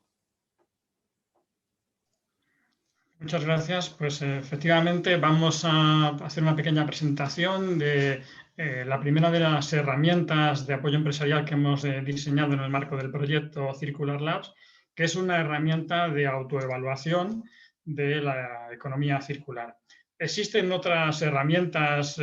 Muchas gracias. Pues efectivamente vamos a hacer una pequeña presentación de la primera de las herramientas de apoyo empresarial que hemos diseñado en el marco del proyecto Circular Labs, que es una herramienta de autoevaluación de la economía circular. Existen otras herramientas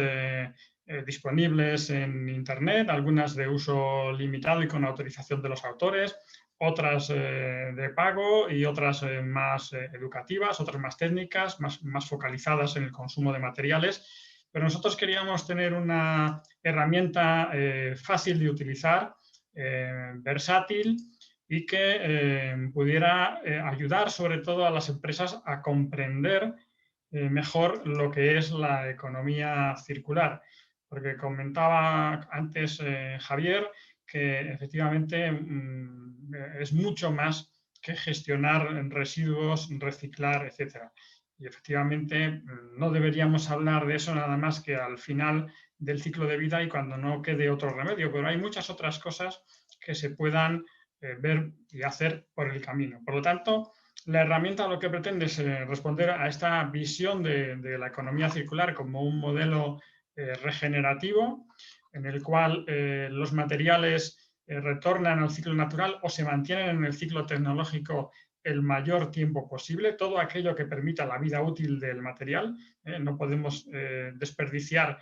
disponibles en Internet, algunas de uso limitado y con autorización de los autores, otras de pago y otras más educativas, otras más técnicas, más focalizadas en el consumo de materiales. Pero nosotros queríamos tener una herramienta fácil de utilizar, versátil y que pudiera ayudar sobre todo a las empresas a comprender mejor lo que es la economía circular. Porque comentaba antes Javier que efectivamente es mucho más que gestionar residuos, reciclar, etc. Y efectivamente no deberíamos hablar de eso nada más que al final del ciclo de vida y cuando no quede otro remedio, pero hay muchas otras cosas que se puedan ver y hacer por el camino. Por lo tanto, la herramienta lo que pretende es responder a esta visión de la economía circular como un modelo regenerativo en el cual los materiales retornan al ciclo natural o se mantienen en el ciclo tecnológico el mayor tiempo posible, todo aquello que permita la vida útil del material. No podemos desperdiciar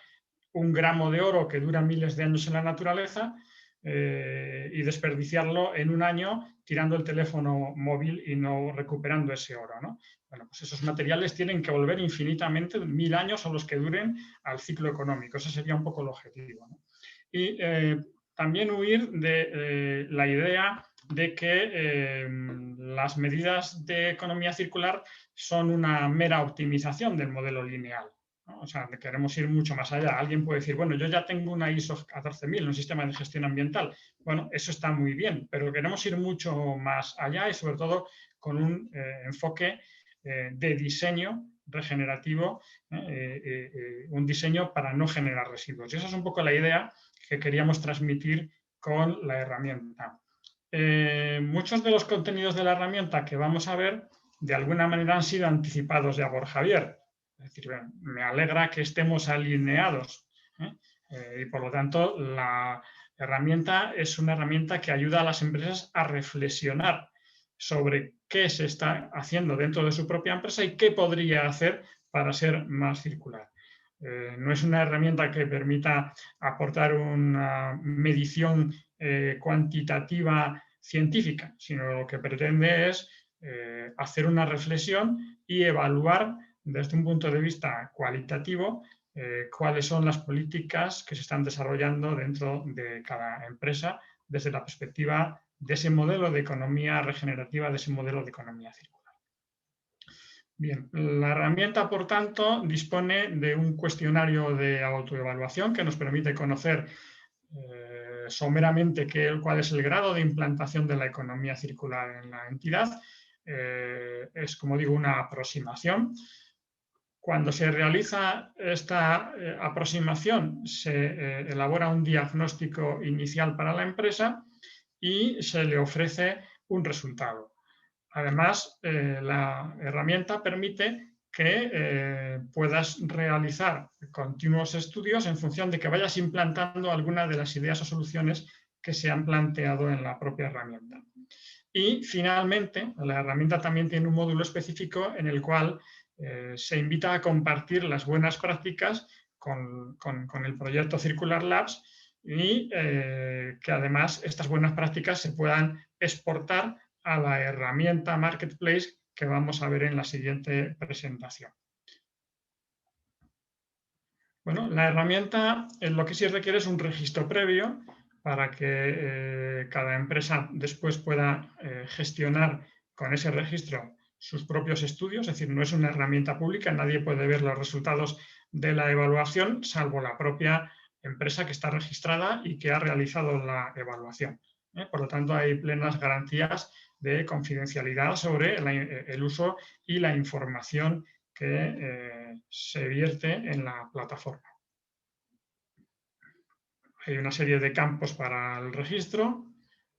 un gramo de oro que dura miles de años en la naturaleza y desperdiciarlo en un año tirando el teléfono móvil y no recuperando ese oro, ¿no? Bueno, pues esos materiales tienen que volver infinitamente, 1000 años o los que duren al ciclo económico. Ese sería un poco el objetivo, ¿no? Y también huir de la idea de que las medidas de economía circular son una mera optimización del modelo lineal, ¿no? O sea, queremos ir mucho más allá. Alguien puede decir, bueno, yo ya tengo una ISO 14000, un sistema de gestión ambiental. Bueno, eso está muy bien, pero queremos ir mucho más allá y sobre todo con un enfoque de diseño regenerativo, un diseño para no generar residuos. Y esa es un poco la idea que queríamos transmitir con la herramienta. Muchos de los contenidos de la herramienta que vamos a ver, de alguna manera han sido anticipados ya por Javier. Es decir, me alegra que estemos alineados. Y por lo tanto, la herramienta es una herramienta que ayuda a las empresas a reflexionar sobre qué se está haciendo dentro de su propia empresa y qué podría hacer para ser más circular. No es una herramienta que permita aportar una medición cuantitativa científica, sino lo que pretende es hacer una reflexión y evaluar desde un punto de vista cualitativo cuáles son las políticas que se están desarrollando dentro de cada empresa desde la perspectiva de ese modelo de economía regenerativa, de ese modelo de economía circular. Bien, la herramienta, por tanto, dispone de un cuestionario de autoevaluación que nos permite conocer someramente cuál es el grado de implantación de la economía circular en la entidad. Es, como digo, una aproximación. Cuando se realiza esta aproximación, se elabora un diagnóstico inicial para la empresa y se le ofrece un resultado. Además, la herramienta permite que puedas realizar continuos estudios en función de que vayas implantando alguna de las ideas o soluciones que se han planteado en la propia herramienta. Y finalmente, la herramienta también tiene un módulo específico en el cual se invita a compartir las buenas prácticas con el proyecto Circular Labs y que además estas buenas prácticas se puedan exportar a la herramienta Marketplace que vamos a ver en la siguiente presentación. Bueno, la herramienta lo que sí requiere es un registro previo para que cada empresa después pueda gestionar con ese registro sus propios estudios, es decir, no es una herramienta pública, nadie puede ver los resultados de la evaluación, salvo la propia empresa que está registrada y que ha realizado la evaluación. Por lo tanto, hay plenas garantías de confidencialidad sobre el uso y la información que se vierte en la plataforma. Hay una serie de campos para el registro.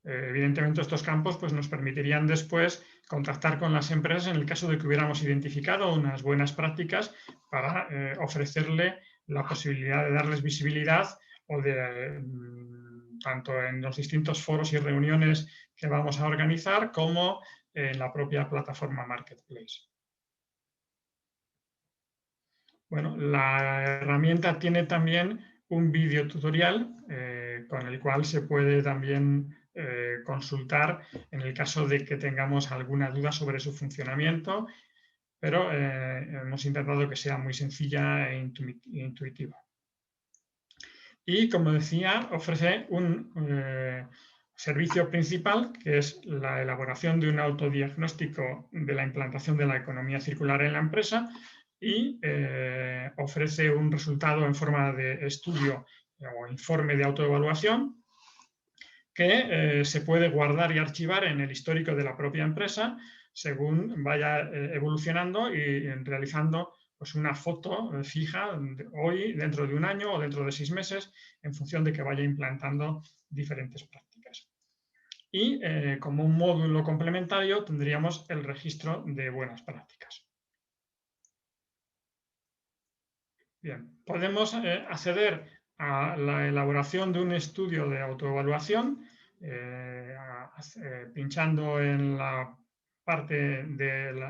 Evidentemente, estos campos pues, nos permitirían después contactar con las empresas en el caso de que hubiéramos identificado unas buenas prácticas para ofrecerle la posibilidad de darles visibilidad o de tanto en los distintos foros y reuniones que vamos a organizar como en la propia plataforma Marketplace. Bueno, la herramienta tiene también un vídeo tutorial con el cual se puede también consultar en el caso de que tengamos alguna duda sobre su funcionamiento, pero hemos intentado que sea muy sencilla e intuitiva. Y, como decía, ofrece un servicio principal, que es la elaboración de un autodiagnóstico de la implantación de la economía circular en la empresa y ofrece un resultado en forma de estudio o informe de autoevaluación que se puede guardar y archivar en el histórico de la propia empresa según vaya evolucionando y realizando pues una foto fija hoy, dentro de un año o dentro de 6 meses, en función de que vaya implantando diferentes prácticas. Y como un módulo complementario tendríamos el registro de buenas prácticas. Bien, podemos acceder a la elaboración de un estudio de autoevaluación pinchando en la parte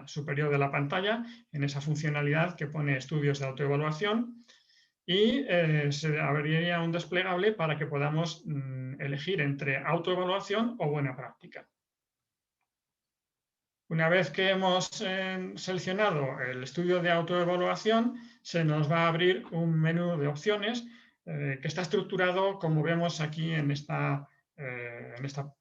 superior de la pantalla, en esa funcionalidad que pone estudios de autoevaluación, y se abriría un desplegable para que podamos elegir entre autoevaluación o buena práctica. Una vez que hemos seleccionado el estudio de autoevaluación, se nos va a abrir un menú de opciones que está estructurado como vemos aquí en esta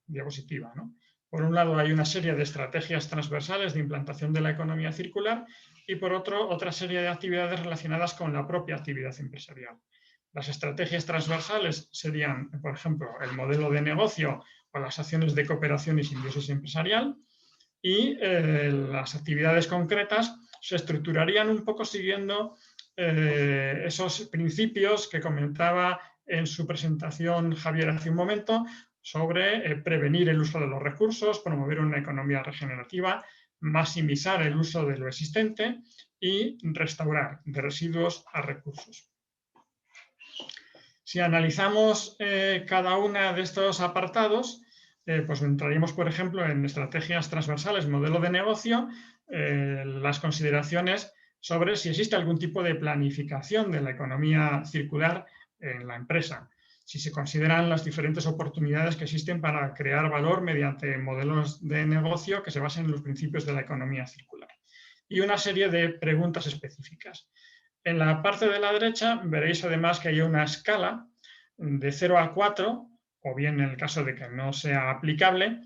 diapositiva, ¿no? Por un lado, hay una serie de estrategias transversales de implantación de la economía circular y, por otro, otra serie de actividades relacionadas con la propia actividad empresarial. Las estrategias transversales serían, por ejemplo, el modelo de negocio o las acciones de cooperación y simbiosis empresarial, y las actividades concretas se estructurarían un poco siguiendo esos principios que comentaba en su presentación Javier hace un momento, sobre prevenir el uso de los recursos, promover una economía regenerativa, maximizar el uso de lo existente y restaurar de residuos a recursos. Si analizamos cada uno de estos apartados, pues entraríamos, por ejemplo, en estrategias transversales, modelo de negocio, las consideraciones sobre si existe algún tipo de planificación de la economía circular en la empresa, si se consideran las diferentes oportunidades que existen para crear valor mediante modelos de negocio que se basen en los principios de la economía circular. Y una serie de preguntas específicas. En la parte de la derecha veréis además que hay una escala de 0 a 4, o bien en el caso de que no sea aplicable,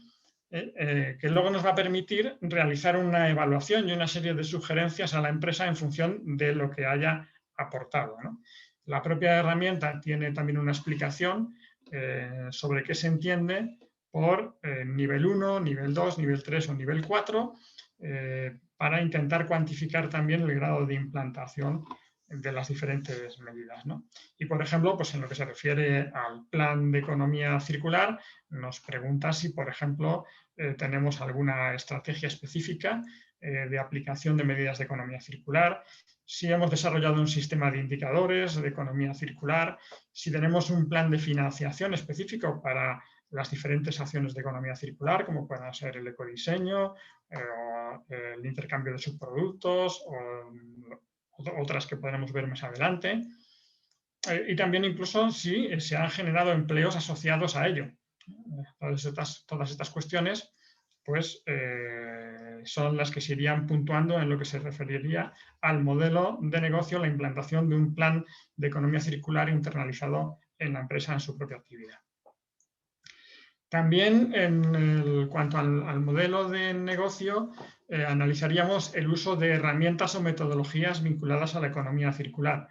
que luego nos va a permitir realizar una evaluación y una serie de sugerencias a la empresa en función de lo que haya aportado, ¿no? La propia herramienta tiene también una explicación sobre qué se entiende por nivel 1, nivel 2, nivel 3 o nivel 4, para intentar cuantificar también el grado de implantación de las diferentes medidas, ¿no? Y, por ejemplo, pues en lo que se refiere al plan de economía circular, nos pregunta si, por ejemplo, tenemos alguna estrategia específica de aplicación de medidas de economía circular, si hemos desarrollado un sistema de indicadores de economía circular, si tenemos un plan de financiación específico para las diferentes acciones de economía circular, como puedan ser el ecodiseño, o el intercambio de subproductos, o otras que podremos ver más adelante. Y también incluso si se han generado empleos asociados a ello. Todas estas cuestiones pues, son las que se irían puntuando en lo que se referiría al modelo de negocio, la implantación de un plan de economía circular internalizado en la empresa en su propia actividad. También en cuanto al modelo de negocio, analizaríamos el uso de herramientas o metodologías vinculadas a la economía circular.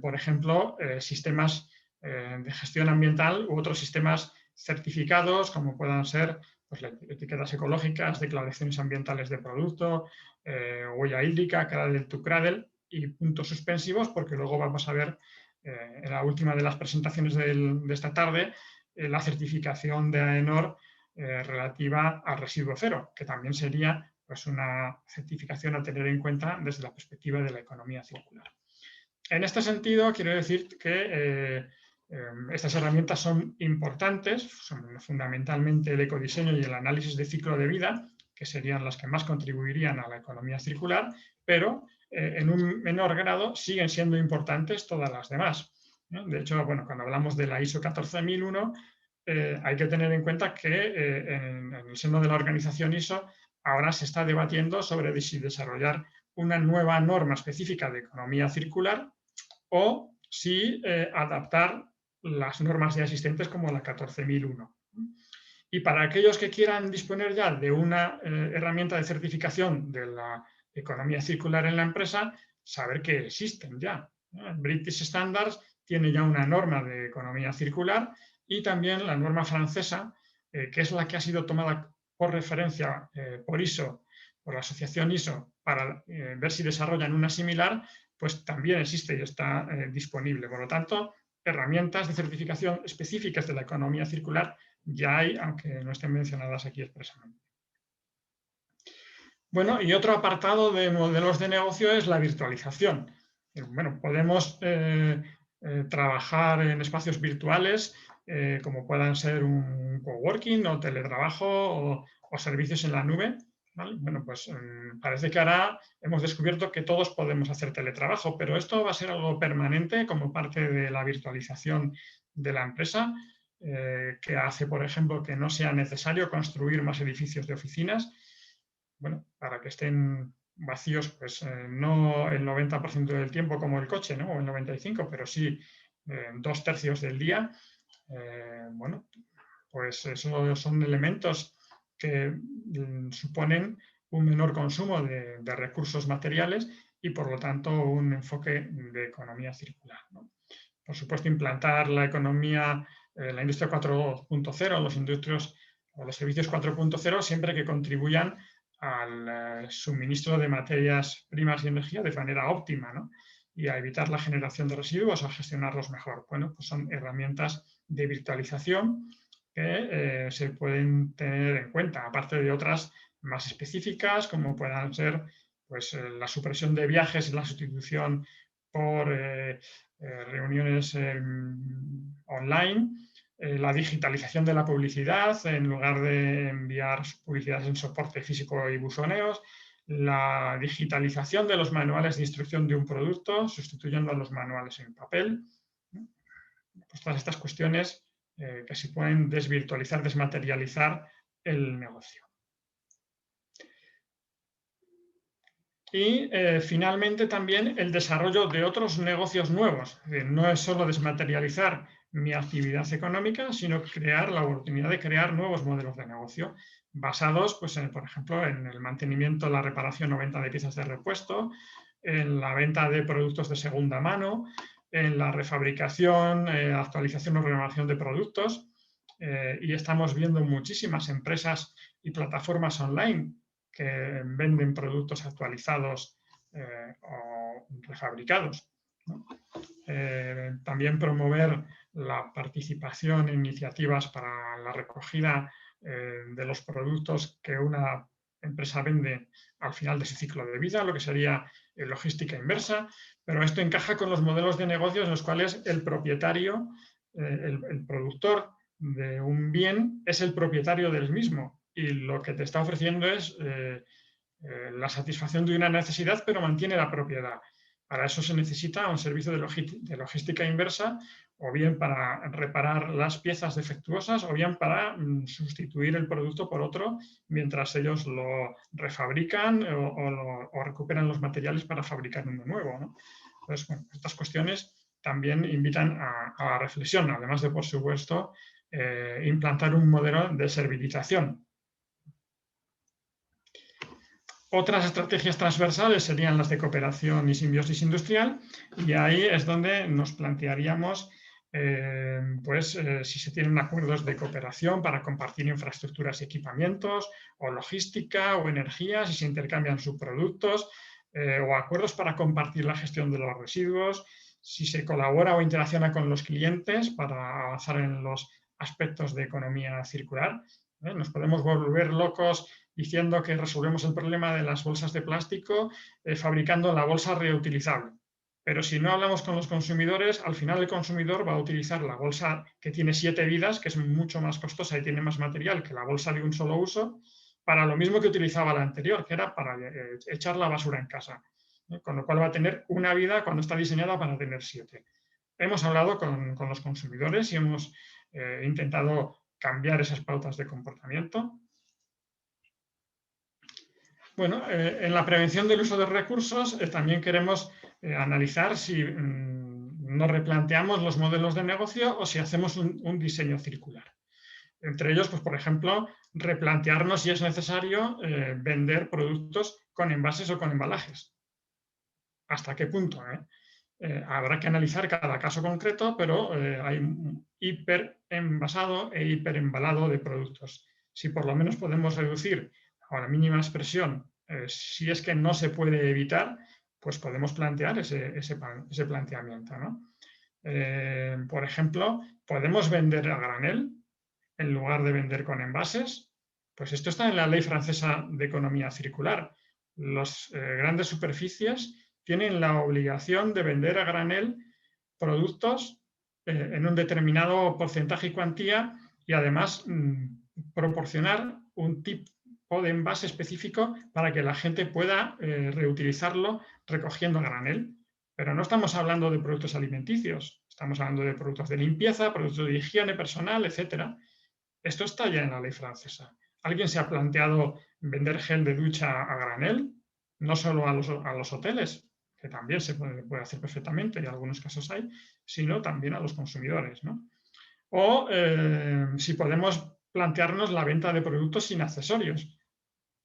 Por ejemplo, sistemas de gestión ambiental u otros sistemas certificados, como puedan ser pues, etiquetas ecológicas, declaraciones ambientales de producto, huella hídrica, Cradle to Cradle y puntos suspensivos, porque luego vamos a ver en la última de las presentaciones de esta tarde la certificación de AENOR relativa al residuo cero, que también sería pues, una certificación a tener en cuenta desde la perspectiva de la economía circular. En este sentido, quiero decir que estas herramientas son importantes, son fundamentalmente el ecodiseño y el análisis de ciclo de vida, que serían las que más contribuirían a la economía circular, pero en un menor grado siguen siendo importantes todas las demás. De hecho, bueno, cuando hablamos de la ISO 14001, hay que tener en cuenta que en el seno de la organización ISO ahora se está debatiendo sobre si desarrollar una nueva norma específica de economía circular o si adaptar las normas ya existentes como la 14001. Y para aquellos que quieran disponer ya de una herramienta de certificación de la economía circular en la empresa, saber que existen ya. El British Standards tiene ya una norma de economía circular y también la norma francesa, que es la que ha sido tomada por referencia por ISO, por la asociación ISO, para ver si desarrollan una similar, pues también existe y está disponible. Por lo tanto, herramientas de certificación específicas de la economía circular ya hay, aunque no estén mencionadas aquí expresamente. Bueno, y otro apartado de modelos de negocio es la virtualización. Bueno, podemos trabajar en espacios virtuales, como puedan ser un coworking o teletrabajo o servicios en la nube. ¿Vale? Bueno, pues parece que ahora hemos descubierto que todos podemos hacer teletrabajo, pero esto va a ser algo permanente como parte de la virtualización de la empresa, que hace, por ejemplo, que no sea necesario construir más edificios de oficinas, bueno, para que estén vacíos, pues no el 90% del tiempo como el coche, ¿no? O el 95%, pero sí 2/3 del día. Bueno, pues eso son elementos que suponen un menor consumo de recursos materiales y, por lo tanto, un enfoque de economía circular, ¿no? Por supuesto, implantar la economía, la industria 4.0, los servicios 4.0, siempre que contribuyan al suministro de materias primas y energía de manera óptima, ¿no? Y a evitar la generación de residuos o a gestionarlos mejor. Bueno, pues son herramientas de virtualización que se pueden tener en cuenta, aparte de otras más específicas, como puedan ser pues, la supresión de viajes y la sustitución por reuniones online, la digitalización de la publicidad, en lugar de enviar publicidad en soporte físico y buzoneos, la digitalización de los manuales de instrucción de un producto, sustituyendo a los manuales en papel. Pues todas estas cuestiones que se pueden desvirtualizar, desmaterializar el negocio. Y finalmente también el desarrollo de otros negocios nuevos. No es solo desmaterializar mi actividad económica, sino crear la oportunidad de crear nuevos modelos de negocio basados, pues, por ejemplo, en el mantenimiento, la reparación o venta de piezas de repuesto, en la venta de productos de segunda mano, en la refabricación, actualización o renovación de productos. Y estamos viendo muchísimas empresas y plataformas online que venden productos actualizados o refabricados, ¿no? También promover la participación en iniciativas para la recogida de los productos que una empresa vende al final de su ciclo de vida, lo que sería logística inversa, pero esto encaja con los modelos de negocios en los cuales el propietario, el productor de un bien es el propietario del mismo y lo que te está ofreciendo es la satisfacción de una necesidad, pero mantiene la propiedad. Para eso se necesita un servicio de logística inversa, o bien para reparar las piezas defectuosas, o bien para sustituir el producto por otro mientras ellos lo refabrican o recuperan los materiales para fabricar uno nuevo, ¿no? Entonces, bueno, estas cuestiones también invitan a la reflexión, además de, por supuesto, implantar un modelo de servilización. Otras estrategias transversales serían las de cooperación y simbiosis industrial, y ahí es donde nos plantearíamos si se tienen acuerdos de cooperación para compartir infraestructuras y equipamientos, o logística, o energía, si se intercambian subproductos, o acuerdos para compartir la gestión de los residuos, si se colabora o interacciona con los clientes para avanzar en los aspectos de economía circular. Nos podemos volver locos diciendo que resolvemos el problema de las bolsas de plástico fabricando la bolsa reutilizable. Pero si no hablamos con los consumidores, al final el consumidor va a utilizar la bolsa que tiene 7 vidas, que es mucho más costosa y tiene más material que la bolsa de un solo uso, para lo mismo que utilizaba la anterior, que era para echar la basura en casa. Con lo cual va a tener una vida cuando está diseñada para tener 7. Hemos hablado con los consumidores y hemos intentado cambiar esas pautas de comportamiento. Bueno, en la prevención del uso de recursos también queremos analizar si nos replanteamos los modelos de negocio o si hacemos un diseño circular. Entre ellos, pues, por ejemplo, replantearnos si es necesario vender productos con envases o con embalajes. ¿Hasta qué punto? Habrá que analizar cada caso concreto, pero hay un hiperenvasado e hiperembalado de productos. Si por lo menos podemos reducir a la mínima expresión, si es que no se puede evitar, pues podemos plantear ese planteamiento, ¿no? Por ejemplo, ¿podemos vender a granel en lugar de vender con envases? Pues esto está en la Ley Francesa de Economía Circular. Las grandes superficies tienen la obligación de vender a granel productos en un determinado porcentaje y cuantía, y además proporcionar un tipo de envase específico para que la gente pueda reutilizarlo recogiendo a granel. Pero no estamos hablando de productos alimenticios, estamos hablando de productos de limpieza, productos de higiene personal, etc. Esto está ya en la ley francesa. ¿Alguien se ha planteado vender gel de ducha a granel? No solo a los hoteles, que también se puede hacer perfectamente, y en algunos casos hay, sino también a los consumidores, ¿no? O si podemos plantearnos la venta de productos sin accesorios,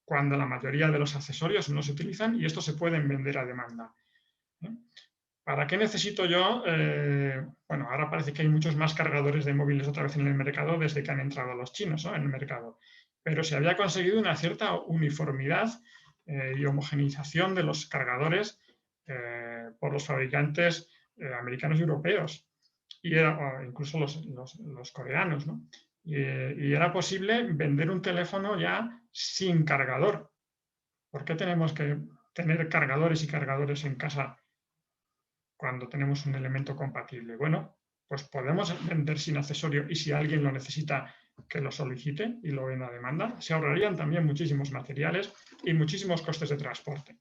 cuando la mayoría de los accesorios no se utilizan y estos se pueden vender a demanda. ¿Para qué necesito yo? Bueno, ahora parece que hay muchos más cargadores de móviles otra vez en el mercado desde que han entrado los chinos, ¿no?, en el mercado. Pero se había conseguido una cierta uniformidad y homogeneización de los cargadores por los fabricantes americanos y europeos, y incluso los coreanos, ¿no? Y era posible vender un teléfono ya sin cargador. ¿Por qué tenemos que tener cargadores y cargadores en casa cuando tenemos un elemento compatible? Bueno, pues podemos vender sin accesorio, y si alguien lo necesita, que lo solicite y lo venda a demanda. Se ahorrarían también muchísimos materiales y muchísimos costes de transporte.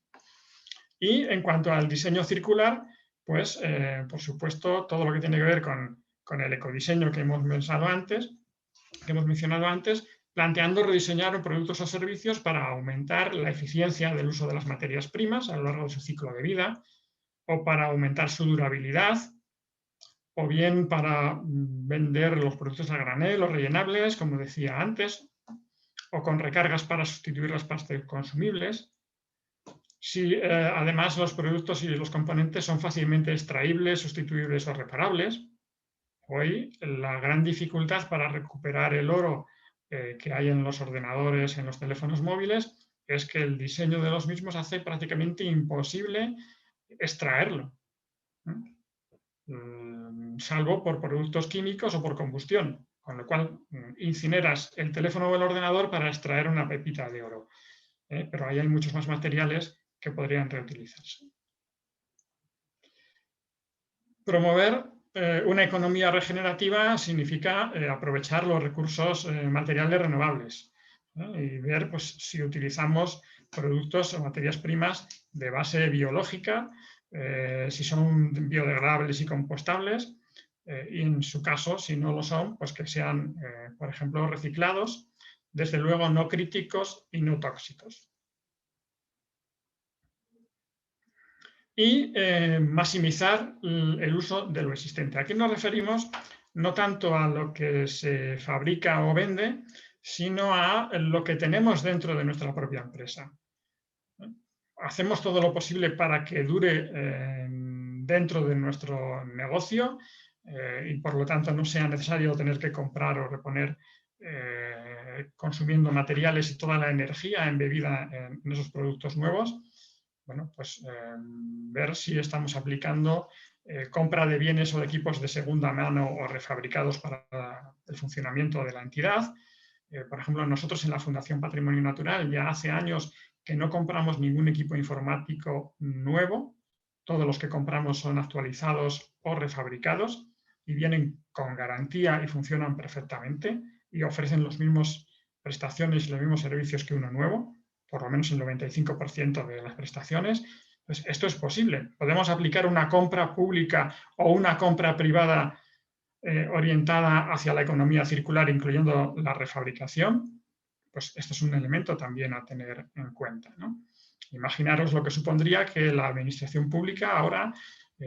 Y en cuanto al diseño circular, pues por supuesto todo lo que tiene que ver con el ecodiseño que hemos mencionado antes, planteando rediseñar productos o servicios para aumentar la eficiencia del uso de las materias primas a lo largo de su ciclo de vida, o para aumentar su durabilidad, o bien para vender los productos a granel o rellenables, como decía antes, o con recargas para sustituir las pastas consumibles. Si además los productos y los componentes son fácilmente extraíbles, sustituibles o reparables. Hoy la gran dificultad para recuperar el oro que hay en los ordenadores, en los teléfonos móviles, es que el diseño de los mismos hace prácticamente imposible extraerlo, salvo por productos químicos o por combustión, con lo cual incineras el teléfono o el ordenador para extraer una pepita de oro. pero ahí hay muchos más materiales que podrían reutilizarse. Promover una economía regenerativa significa aprovechar los recursos materiales renovables, y ver pues, si utilizamos productos o materias primas de base biológica, si son biodegradables y compostables, y en su caso, si no lo son, pues que sean, por ejemplo, reciclados, desde luego no críticos y no tóxicos. Y maximizar el uso de lo existente. Aquí nos referimos no tanto a lo que se fabrica o vende, sino a lo que tenemos dentro de nuestra propia empresa. Hacemos todo lo posible para que dure dentro de nuestro negocio y por lo tanto no sea necesario tener que comprar o reponer consumiendo materiales y toda la energía embebida en esos productos nuevos. Bueno, pues ver si estamos aplicando compra de bienes o de equipos de segunda mano o refabricados para el funcionamiento de la entidad. Por ejemplo, nosotros en la Fundación Patrimonio Natural ya hace años que no compramos ningún equipo informático nuevo. Todos los que compramos son actualizados o refabricados y vienen con garantía y funcionan perfectamente y ofrecen las mismas prestaciones y los mismos servicios que uno nuevo, por lo menos el 95% de las prestaciones. Pues esto es posible. Podemos aplicar una compra pública o una compra privada orientada hacia la economía circular, incluyendo la refabricación. Pues esto es un elemento también a tener en cuenta, ¿no? Imaginaros lo que supondría que la administración pública ahora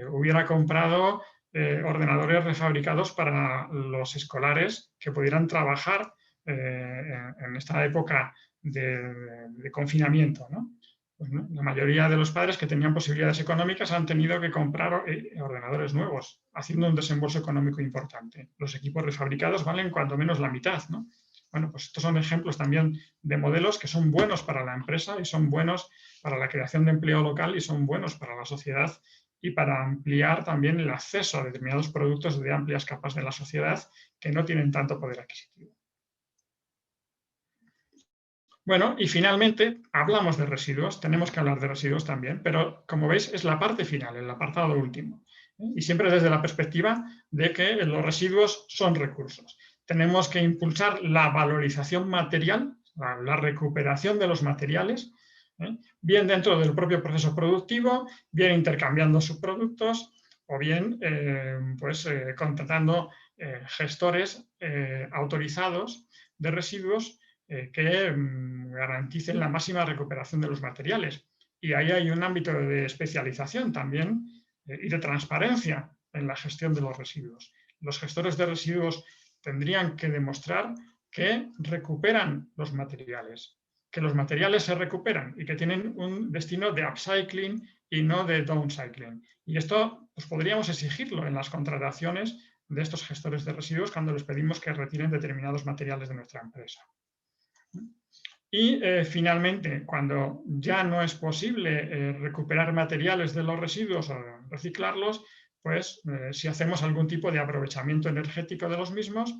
hubiera comprado ordenadores refabricados para los escolares que pudieran trabajar en esta época de confinamiento, ¿no? Pues, ¿no? La mayoría de los padres que tenían posibilidades económicas han tenido que comprar ordenadores nuevos, haciendo un desembolso económico importante. Los equipos refabricados valen cuando menos la mitad, ¿no? Bueno, pues estos son ejemplos también de modelos que son buenos para la empresa y son buenos para la creación de empleo local y son buenos para la sociedad y para ampliar también el acceso a determinados productos de amplias capas de la sociedad que no tienen tanto poder adquisitivo. Bueno, y finalmente hablamos de residuos, tenemos que hablar de residuos también, pero como veis es la parte final, el apartado último, y siempre desde la perspectiva de que los residuos son recursos. Tenemos que impulsar la valorización material, la recuperación de los materiales, bien dentro del propio proceso productivo, bien intercambiando subproductos o bien contratando gestores autorizados de residuos que garanticen la máxima recuperación de los materiales. Y ahí hay un ámbito de especialización también y de transparencia en la gestión de los residuos. Los gestores de residuos tendrían que demostrar que recuperan los materiales, que los materiales se recuperan y que tienen un destino de upcycling y no de downcycling. Y esto pues, podríamos exigirlo en las contrataciones de estos gestores de residuos cuando les pedimos que retiren determinados materiales de nuestra empresa. Y finalmente, cuando ya no es posible recuperar materiales de los residuos o reciclarlos, pues si hacemos algún tipo de aprovechamiento energético de los mismos,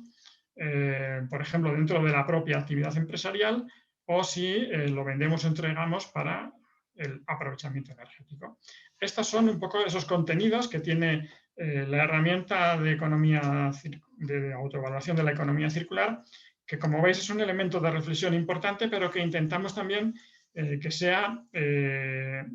por ejemplo, dentro de la propia actividad empresarial, o si lo vendemos o entregamos para el aprovechamiento energético. Estos son un poco esos contenidos que tiene la herramienta de autoevaluación de la economía circular, que como veis es un elemento de reflexión importante, pero que intentamos también que sea de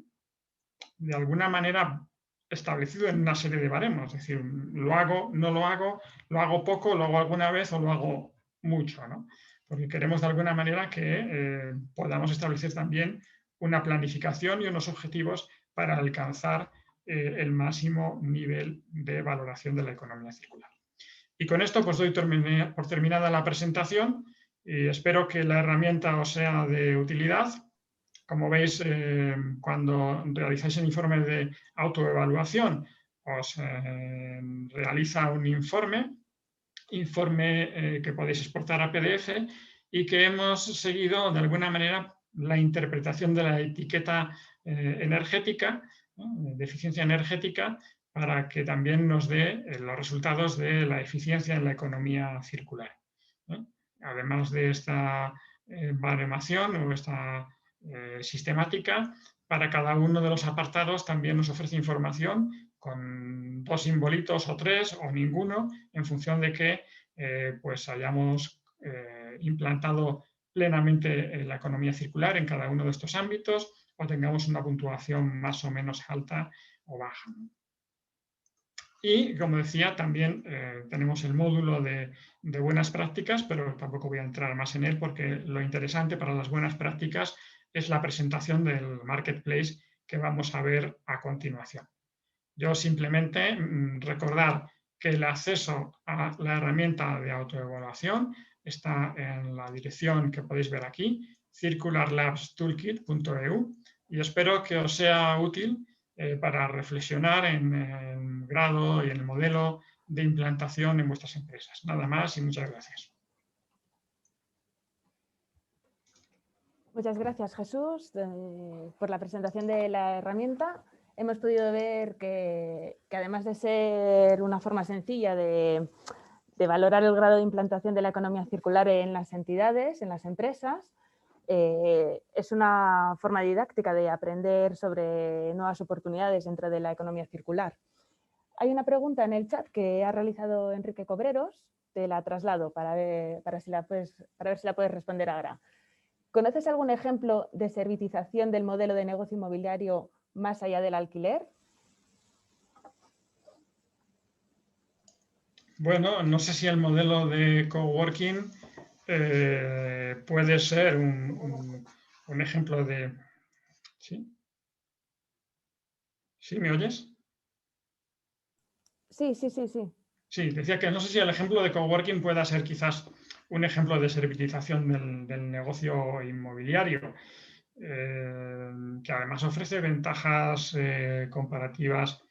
alguna manera establecido en una serie de baremos. Es decir, lo hago, no lo hago poco, lo hago alguna vez o lo hago mucho, ¿no? Porque queremos de alguna manera que podamos establecer también una planificación y unos objetivos para alcanzar el máximo nivel de valoración de la economía circular. Y con esto pues doy por terminada la presentación y espero que la herramienta os sea de utilidad. Como veis, cuando realizáis el informe de autoevaluación, os realiza un informe que podéis exportar a PDF y que hemos seguido de alguna manera la interpretación de la etiqueta energética, ¿no? De eficiencia energética, para que también nos dé los resultados de la eficiencia en la economía circular, ¿no? Además de esta baremación o esta sistemática. Para cada uno de los apartados también nos ofrece información con 2 simbolitos o 3 o ninguno, en función de que pues hayamos implantado plenamente la economía circular en cada uno de estos ámbitos o tengamos una puntuación más o menos alta o baja. Y, como decía, también tenemos el módulo de buenas prácticas, pero tampoco voy a entrar más en él porque lo interesante para las buenas prácticas es la presentación del marketplace que vamos a ver a continuación. Yo simplemente recordar que el acceso a la herramienta de autoevaluación está en la dirección que podéis ver aquí, circularlabstoolkit.eu, y espero que os sea útil para reflexionar en el grado y en el modelo de implantación en vuestras empresas. Nada más y muchas gracias. Muchas gracias, Jesús, por la presentación de la herramienta. Hemos podido ver que además de ser una forma sencilla de valorar el grado de implantación de la economía circular en las entidades, en las empresas, es una forma didáctica de aprender sobre nuevas oportunidades dentro de la economía circular. Hay una pregunta en el chat que ha realizado Enrique Cobreros, te la traslado para ver si la puedes responder ahora. ¿Conoces algún ejemplo de servitización del modelo de negocio inmobiliario más allá del alquiler? Bueno, no sé si el modelo de coworking puede ser un ejemplo de... ¿Sí? ¿Sí? ¿Me oyes? Sí. Sí, decía que no sé si el ejemplo de coworking pueda ser quizás un ejemplo de servitización del negocio inmobiliario, que además ofrece ventajas comparativas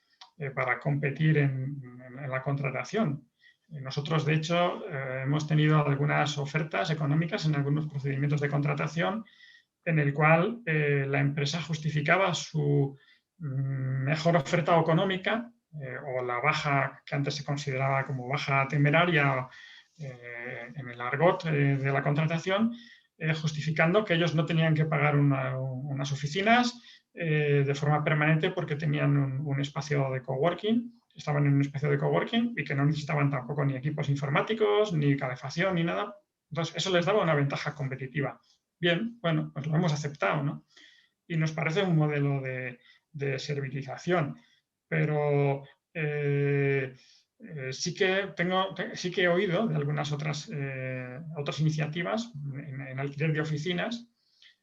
para competir en la contratación. Nosotros, de hecho, hemos tenido algunas ofertas económicas en algunos procedimientos de contratación en el cual la empresa justificaba su mejor oferta económica o la baja que antes se consideraba como baja temeraria en el argot de la contratación, justificando que ellos no tenían que pagar unas oficinas de forma permanente porque tenían un espacio de coworking, estaban en un espacio de coworking y que no necesitaban tampoco ni equipos informáticos, ni calefacción, ni nada. Entonces, eso les daba una ventaja competitiva. Bien, bueno, pues lo hemos aceptado, ¿no? Y nos parece un modelo de servitización, pero sí que he oído de algunas otras iniciativas en alquiler de oficinas.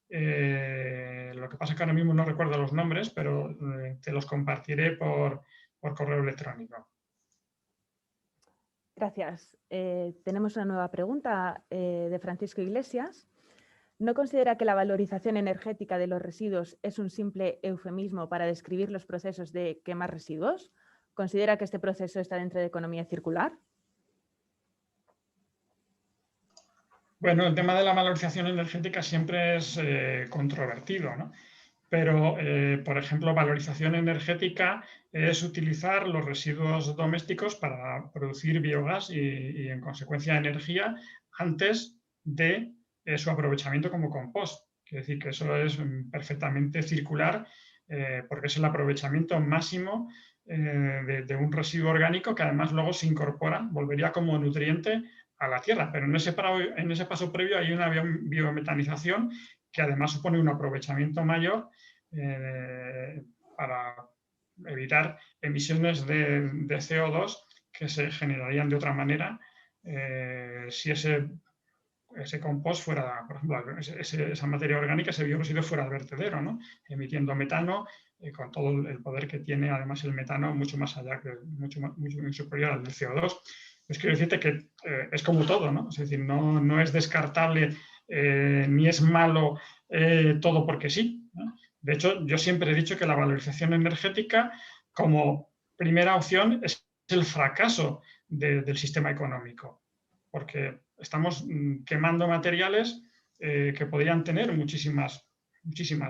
Lo que pasa es que ahora mismo no recuerdo los nombres, pero te los compartiré por correo electrónico. Gracias. Tenemos una nueva pregunta de Francisco Iglesias. ¿No considera que la valorización energética de los residuos es un simple eufemismo para describir los procesos de quemar residuos? ¿Considera que este proceso está dentro de economía circular? Bueno, el tema de la valorización energética siempre es controvertido, ¿no? Pero, por ejemplo, valorización energética es utilizar los residuos domésticos para producir biogás y en consecuencia, energía antes de su aprovechamiento como compost. Quiere decir que eso es perfectamente circular porque es el aprovechamiento máximo de un residuo orgánico que además luego se incorpora, volvería como nutriente a la tierra, pero en ese paso previo hay una biometanización que además supone un aprovechamiento mayor para evitar emisiones de CO2 que se generarían de otra manera si ese compost fuera, por ejemplo, esa materia orgánica, ese bioresiduo fuera al vertedero, ¿no? Emitiendo metano con todo el poder que tiene además el metano mucho más allá, mucho superior al del CO2. Pues quiero decirte que es como todo, ¿no? Es decir, no es descartable ni es malo todo porque sí, ¿no? De hecho, yo siempre he dicho que la valorización energética como primera opción es el fracaso del sistema económico, porque estamos quemando materiales que podrían tener muchísimas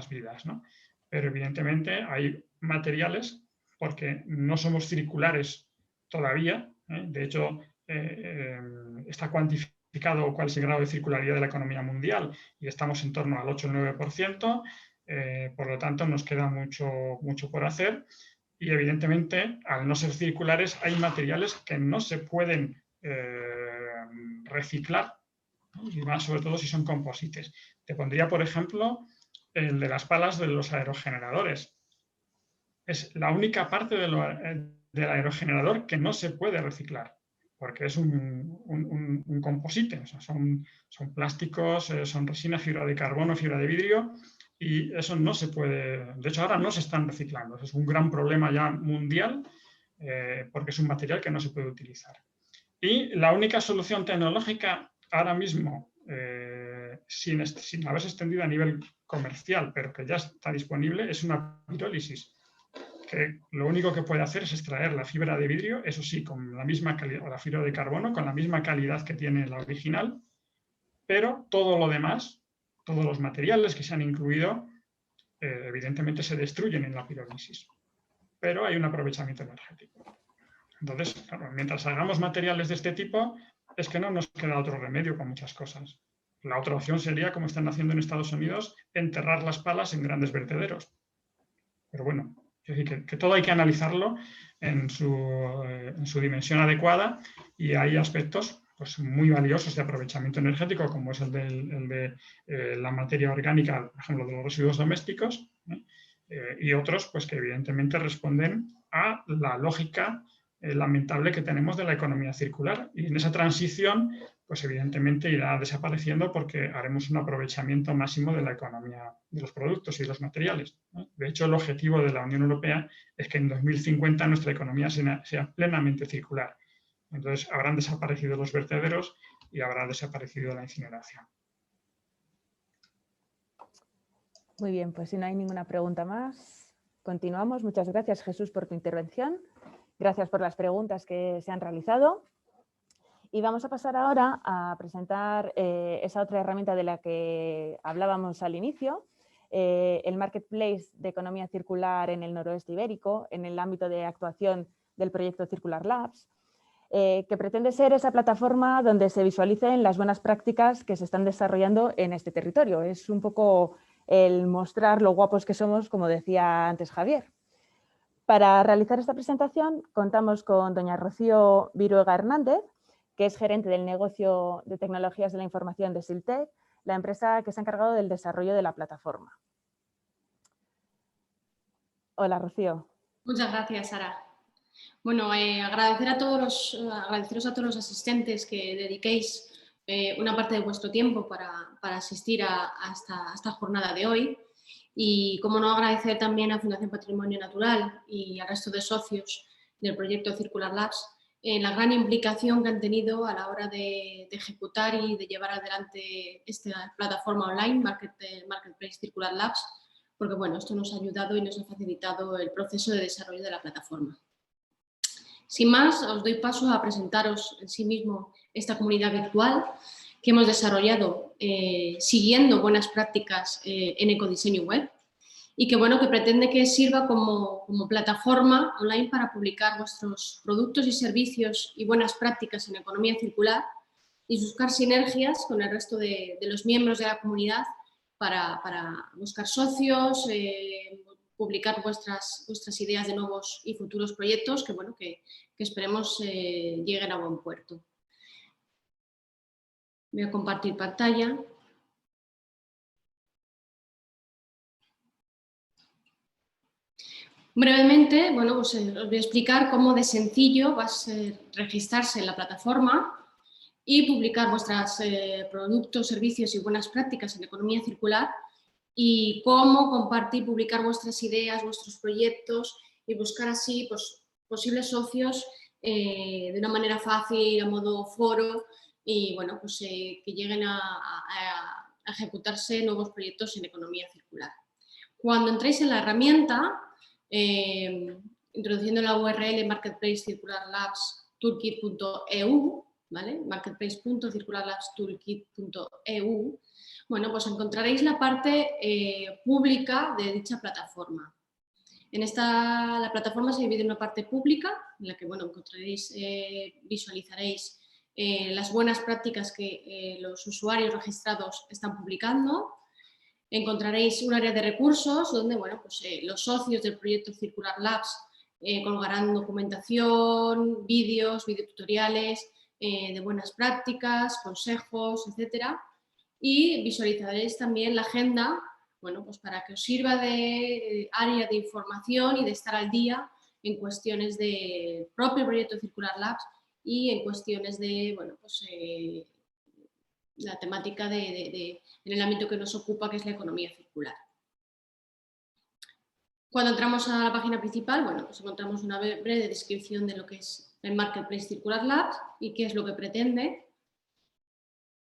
vidas, ¿no? Pero evidentemente hay materiales, porque no somos circulares todavía, de hecho está cuantificado cuál es el grado de circularidad de la economía mundial y estamos en torno al 8 o 9%, por lo tanto nos queda mucho por hacer y evidentemente al no ser circulares hay materiales que no se pueden reciclar, ¿no? Y más sobre todo si son composites. Te pondría por ejemplo el de las palas de los aerogeneradores. Es la única parte del aerogenerador que no se puede reciclar, porque es un composite, o sea, son plásticos, son resina, fibra de carbono, fibra de vidrio, y eso no se puede, de hecho ahora no se están reciclando, es un gran problema ya mundial, porque es un material que no se puede utilizar. Y la única solución tecnológica ahora mismo, sin haberse extendido a nivel comercial, pero que ya está disponible, es una pirólisis, que lo único que puede hacer es extraer la fibra de vidrio, eso sí, con la misma calidad, o la fibra de carbono, con la misma calidad que tiene la original, pero todo lo demás, todos los materiales que se han incluido, evidentemente se destruyen en la pirólisis, pero hay un aprovechamiento energético. Entonces, claro, mientras hagamos materiales de este tipo, es que no nos queda otro remedio con muchas cosas. La otra opción sería, como están haciendo en Estados Unidos, enterrar las palas en grandes vertederos. Pero bueno, es decir, que todo hay que analizarlo en su dimensión adecuada y hay aspectos pues, muy valiosos de aprovechamiento energético, como es el de la materia orgánica, por ejemplo, de los residuos domésticos, y otros pues, que evidentemente responden a la lógica lamentable que tenemos de la economía circular. Y en esa transición, pues evidentemente irá desapareciendo porque haremos un aprovechamiento máximo de la economía de los productos y de los materiales, ¿no? De hecho, el objetivo de la Unión Europea es que en 2050 nuestra economía sea plenamente circular. Entonces, habrán desaparecido los vertederos y habrá desaparecido la incineración. Muy bien, pues si no hay ninguna pregunta más, continuamos. Muchas gracias, Jesús, por tu intervención. Gracias por las preguntas que se han realizado. Y vamos a pasar ahora a presentar esa otra herramienta de la que hablábamos al inicio, el Marketplace de Economía Circular en el Noroeste Ibérico, en el ámbito de actuación del proyecto Circular Labs, que pretende ser esa plataforma donde se visualicen las buenas prácticas que se están desarrollando en este territorio. Es un poco el mostrar lo guapos que somos, como decía antes Javier. Para realizar esta presentación contamos con doña Rocío Viruega Hernández, que es gerente del negocio de tecnologías de la información de Siltec, la empresa que se ha encargado del desarrollo de la plataforma. Hola, Rocío. Muchas gracias, Sara. Bueno, agradeceros a todos los asistentes que dediquéis una parte de vuestro tiempo para asistir a esta jornada de hoy. Y, como no, agradecer también a Fundación Patrimonio Natural y al resto de socios del proyecto Circular Labs la gran implicación que han tenido a la hora de ejecutar y de llevar adelante esta plataforma online, Marketplace Circular Labs, porque bueno, esto nos ha ayudado y nos ha facilitado el proceso de desarrollo de la plataforma. Sin más, os doy paso a presentaros en sí mismo esta comunidad virtual que hemos desarrollado siguiendo buenas prácticas en ecodiseño web y que, bueno, que pretende que sirva como plataforma online para publicar vuestros productos y servicios y buenas prácticas en economía circular y buscar sinergias con el resto de los miembros de la comunidad para buscar socios, publicar vuestras ideas de nuevos y futuros proyectos que, bueno, que esperemos lleguen a buen puerto. Voy a compartir pantalla. Brevemente, bueno, pues os voy a explicar cómo de sencillo va a ser registrarse en la plataforma y publicar vuestros productos, servicios y buenas prácticas en economía circular y cómo compartir, publicar vuestras ideas, vuestros proyectos y buscar así pues, posibles socios de una manera fácil, a modo foro y bueno, pues que lleguen a ejecutarse nuevos proyectos en economía circular. Cuando entréis en la herramienta, introduciendo la URL marketplacecircularlabstoolkit.eu, ¿vale? marketplace.circularlabstoolkit.eu, bueno, pues encontraréis la parte pública de dicha plataforma. La plataforma se divide en una parte pública, en la que, bueno, encontraréis, visualizaréis las buenas prácticas que los usuarios registrados están publicando. Encontraréis un área de recursos donde los socios del proyecto Circular Labs colgarán documentación, vídeos, videotutoriales de buenas prácticas, consejos, etcétera. Y visualizaréis también la agenda, para que os sirva de área de información y de estar al día en cuestiones del propio proyecto Circular Labs y en cuestiones de la temática en el ámbito que nos ocupa, que es la economía circular. Cuando entramos a la página principal, encontramos una breve descripción de lo que es el Marketplace Circular Labs y qué es lo que pretende.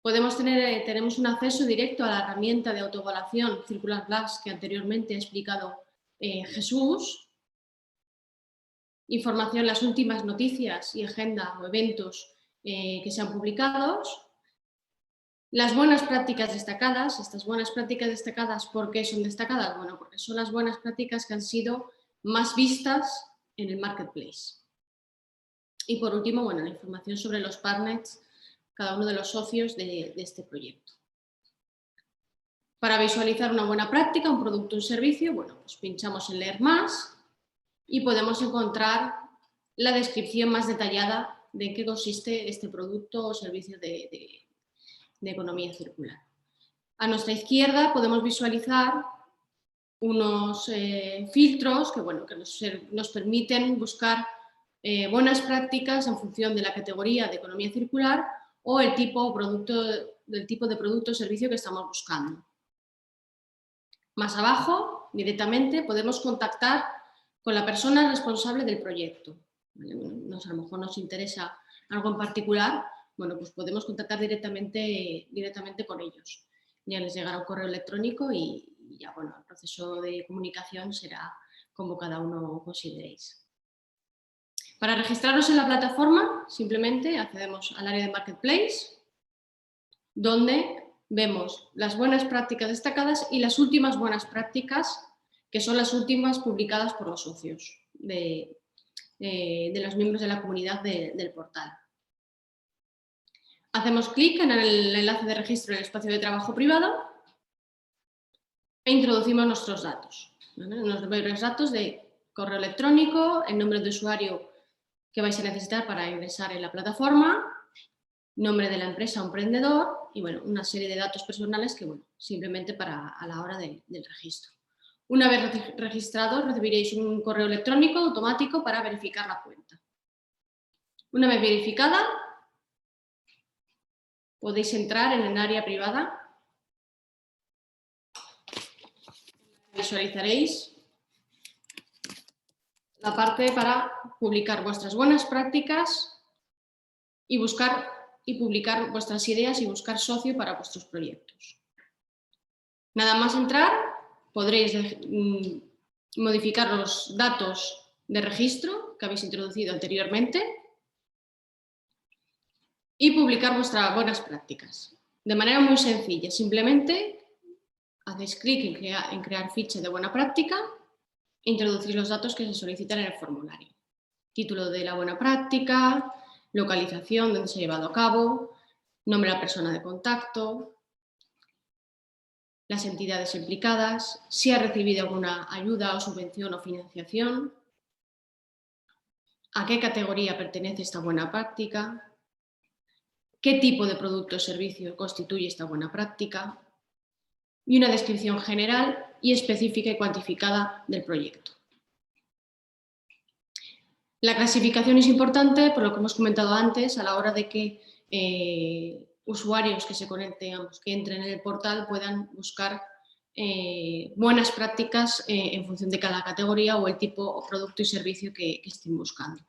Tenemos un acceso directo a la herramienta de autoevaluación Circular Labs que anteriormente ha explicado Jesús. Información, las últimas noticias y agenda o eventos que se han publicado. Las buenas prácticas destacadas. Estas buenas prácticas destacadas, ¿por qué son destacadas? Porque son las buenas prácticas que han sido más vistas en el Marketplace. Y por último, la información sobre los partners, cada uno de los socios de este proyecto. Para visualizar una buena práctica, un producto o un servicio, pinchamos en leer más y podemos encontrar la descripción más detallada de en qué consiste este producto o servicio de economía circular. A nuestra izquierda podemos visualizar unos filtros que nos permiten buscar buenas prácticas en función de la categoría de economía circular o el tipo de producto o servicio que estamos buscando. Más abajo, directamente, podemos contactar con la persona responsable del proyecto. A lo mejor nos interesa algo en particular, podemos contactar directamente con ellos. Ya les llegará un correo electrónico y ya, el proceso de comunicación será como cada uno consideréis. Para registrarnos en la plataforma, simplemente accedemos al área de Marketplace, donde vemos las buenas prácticas destacadas y las últimas buenas prácticas, que son las últimas publicadas por los socios de los miembros de la comunidad del portal. Hacemos clic en el enlace de registro en el espacio de trabajo privado e introducimos nuestros datos. Los datos de correo electrónico, el nombre de usuario que vais a necesitar para ingresar en la plataforma, nombre de la empresa o emprendedor y una serie de datos personales que simplemente a la hora del registro. Una vez registrados recibiréis un correo electrónico automático para verificar la cuenta. Una vez verificada, podéis entrar en el área privada. Visualizaréis la parte para publicar vuestras buenas prácticas y publicar vuestras ideas y buscar socio para vuestros proyectos. Nada más entrar, podréis modificar los datos de registro que habéis introducido anteriormente y publicar vuestras buenas prácticas. De manera muy sencilla, simplemente hacéis clic en crear ficha de buena práctica e introducís los datos que se solicitan en el formulario. Título de la buena práctica, localización donde se ha llevado a cabo, nombre de la persona de contacto, las entidades implicadas, si ha recibido alguna ayuda o subvención o financiación, a qué categoría pertenece esta buena práctica, qué tipo de producto o servicio constituye esta buena práctica y una descripción general y específica y cuantificada del proyecto. La clasificación es importante por lo que hemos comentado antes a la hora de que usuarios que se conecten, que entren en el portal puedan buscar buenas prácticas en función de cada categoría o el tipo o producto y servicio que estén buscando.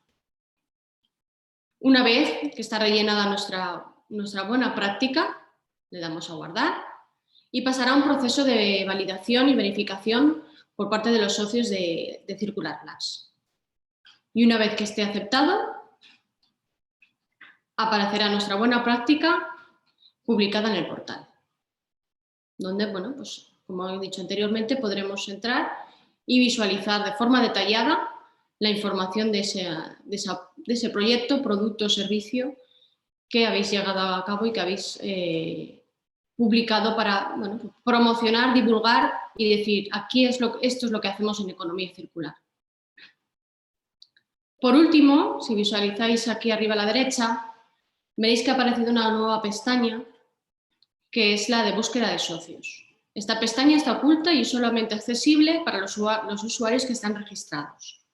Una vez que está rellenada nuestra buena práctica, le damos a guardar y pasará un proceso de validación y verificación por parte de los socios de Circular Labs. Y una vez que esté aceptado, aparecerá nuestra buena práctica publicada en el portal, donde, como he dicho anteriormente, podremos entrar y visualizar de forma detallada la información de ese proyecto, producto o servicio que habéis llevado a cabo y que habéis publicado para promocionar, divulgar y decir, esto es lo que hacemos en economía circular. Por último, si visualizáis aquí arriba a la derecha, veréis que ha aparecido una nueva pestaña que es la de búsqueda de socios. Esta pestaña está oculta y solamente accesible para los usuarios que están registrados.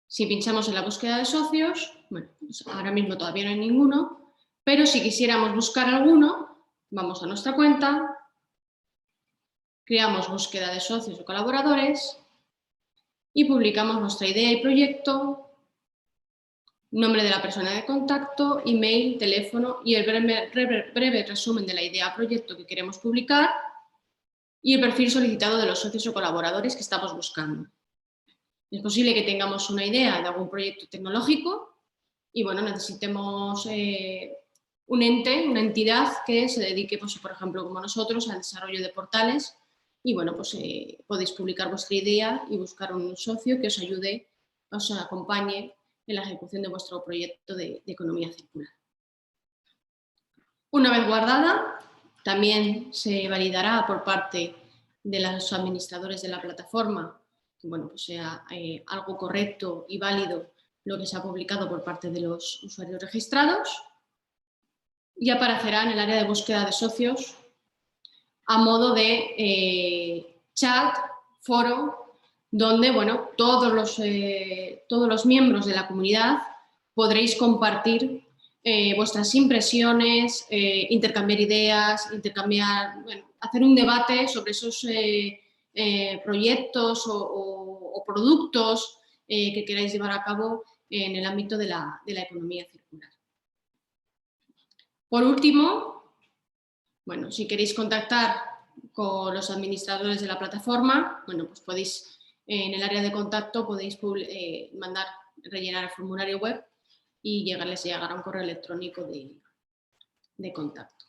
Si pinchamos en la búsqueda de socios, bueno, pues ahora mismo todavía no hay ninguno, pero si quisiéramos buscar alguno, vamos a nuestra cuenta, creamos búsqueda de socios o colaboradores y publicamos nuestra idea y proyecto, nombre de la persona de contacto, email, teléfono y el breve resumen de la idea o proyecto que queremos publicar y el perfil solicitado de los socios o colaboradores que estamos buscando. Es posible que tengamos una idea de algún proyecto tecnológico y bueno, necesitemos un ente, una entidad que se dedique, pues, por ejemplo, como nosotros, al desarrollo de portales y bueno, pues podéis publicar vuestra idea y buscar un socio que os ayude, os acompañe en la ejecución de vuestro proyecto de economía circular. Una vez guardada, también se validará por parte de los administradores de la plataforma que bueno, pues sea algo correcto y válido lo que se ha publicado por parte de los usuarios registrados y aparecerá en el área de búsqueda de socios a modo de chat, foro, donde bueno, todos los miembros de la comunidad podréis compartir vuestras impresiones, intercambiar ideas, hacer un debate sobre esos proyectos o productos que queráis llevar a cabo en el ámbito de la economía circular. Por último, bueno, si queréis contactar con los administradores de la plataforma, bueno, pues podéis, en el área de contacto, podéis rellenar el formulario web y les llegará un correo electrónico de contacto.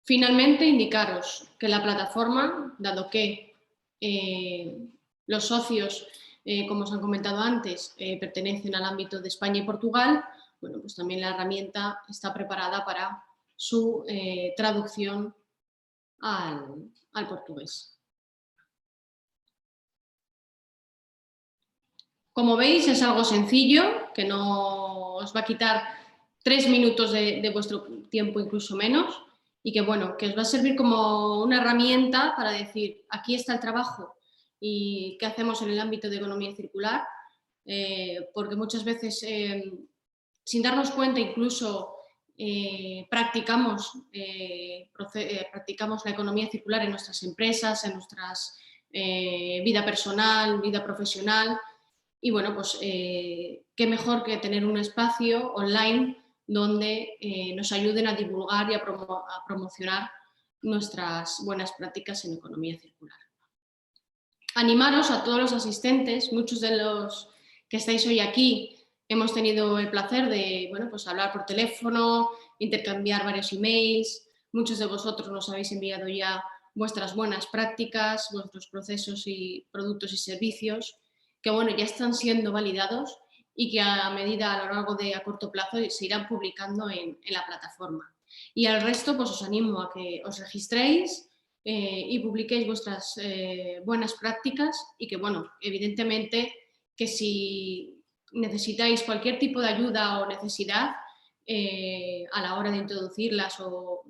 Finalmente, indicaros que la plataforma, dado que los socios, como os han comentado antes, pertenecen al ámbito de España y Portugal, bueno, pues también la herramienta está preparada para su traducción al portugués. Como veis, es algo sencillo, que no os va a quitar 3 minutos de vuestro tiempo, incluso menos, y que, bueno, que os va a servir como una herramienta para decir, aquí está el trabajo y qué hacemos en el ámbito de economía circular, porque muchas veces, sin darnos cuenta, incluso practicamos la economía circular en nuestras empresas, en nuestra vida personal, vida profesional. Y bueno, pues qué mejor que tener un espacio online donde nos ayuden a divulgar y a promocionar nuestras buenas prácticas en economía circular. Animaros a todos los asistentes, muchos de los que estáis hoy aquí hemos tenido el placer de pues hablar por teléfono, intercambiar varios emails, muchos de vosotros nos habéis enviado ya vuestras buenas prácticas, vuestros procesos y productos y servicios, que bueno, ya están siendo validados y que a lo largo de a corto plazo se irán publicando en la plataforma. Y al resto, pues os animo a que os registréis y publiquéis vuestras buenas prácticas y que, bueno, evidentemente que si necesitáis cualquier tipo de ayuda o necesidad a la hora de introducirlas o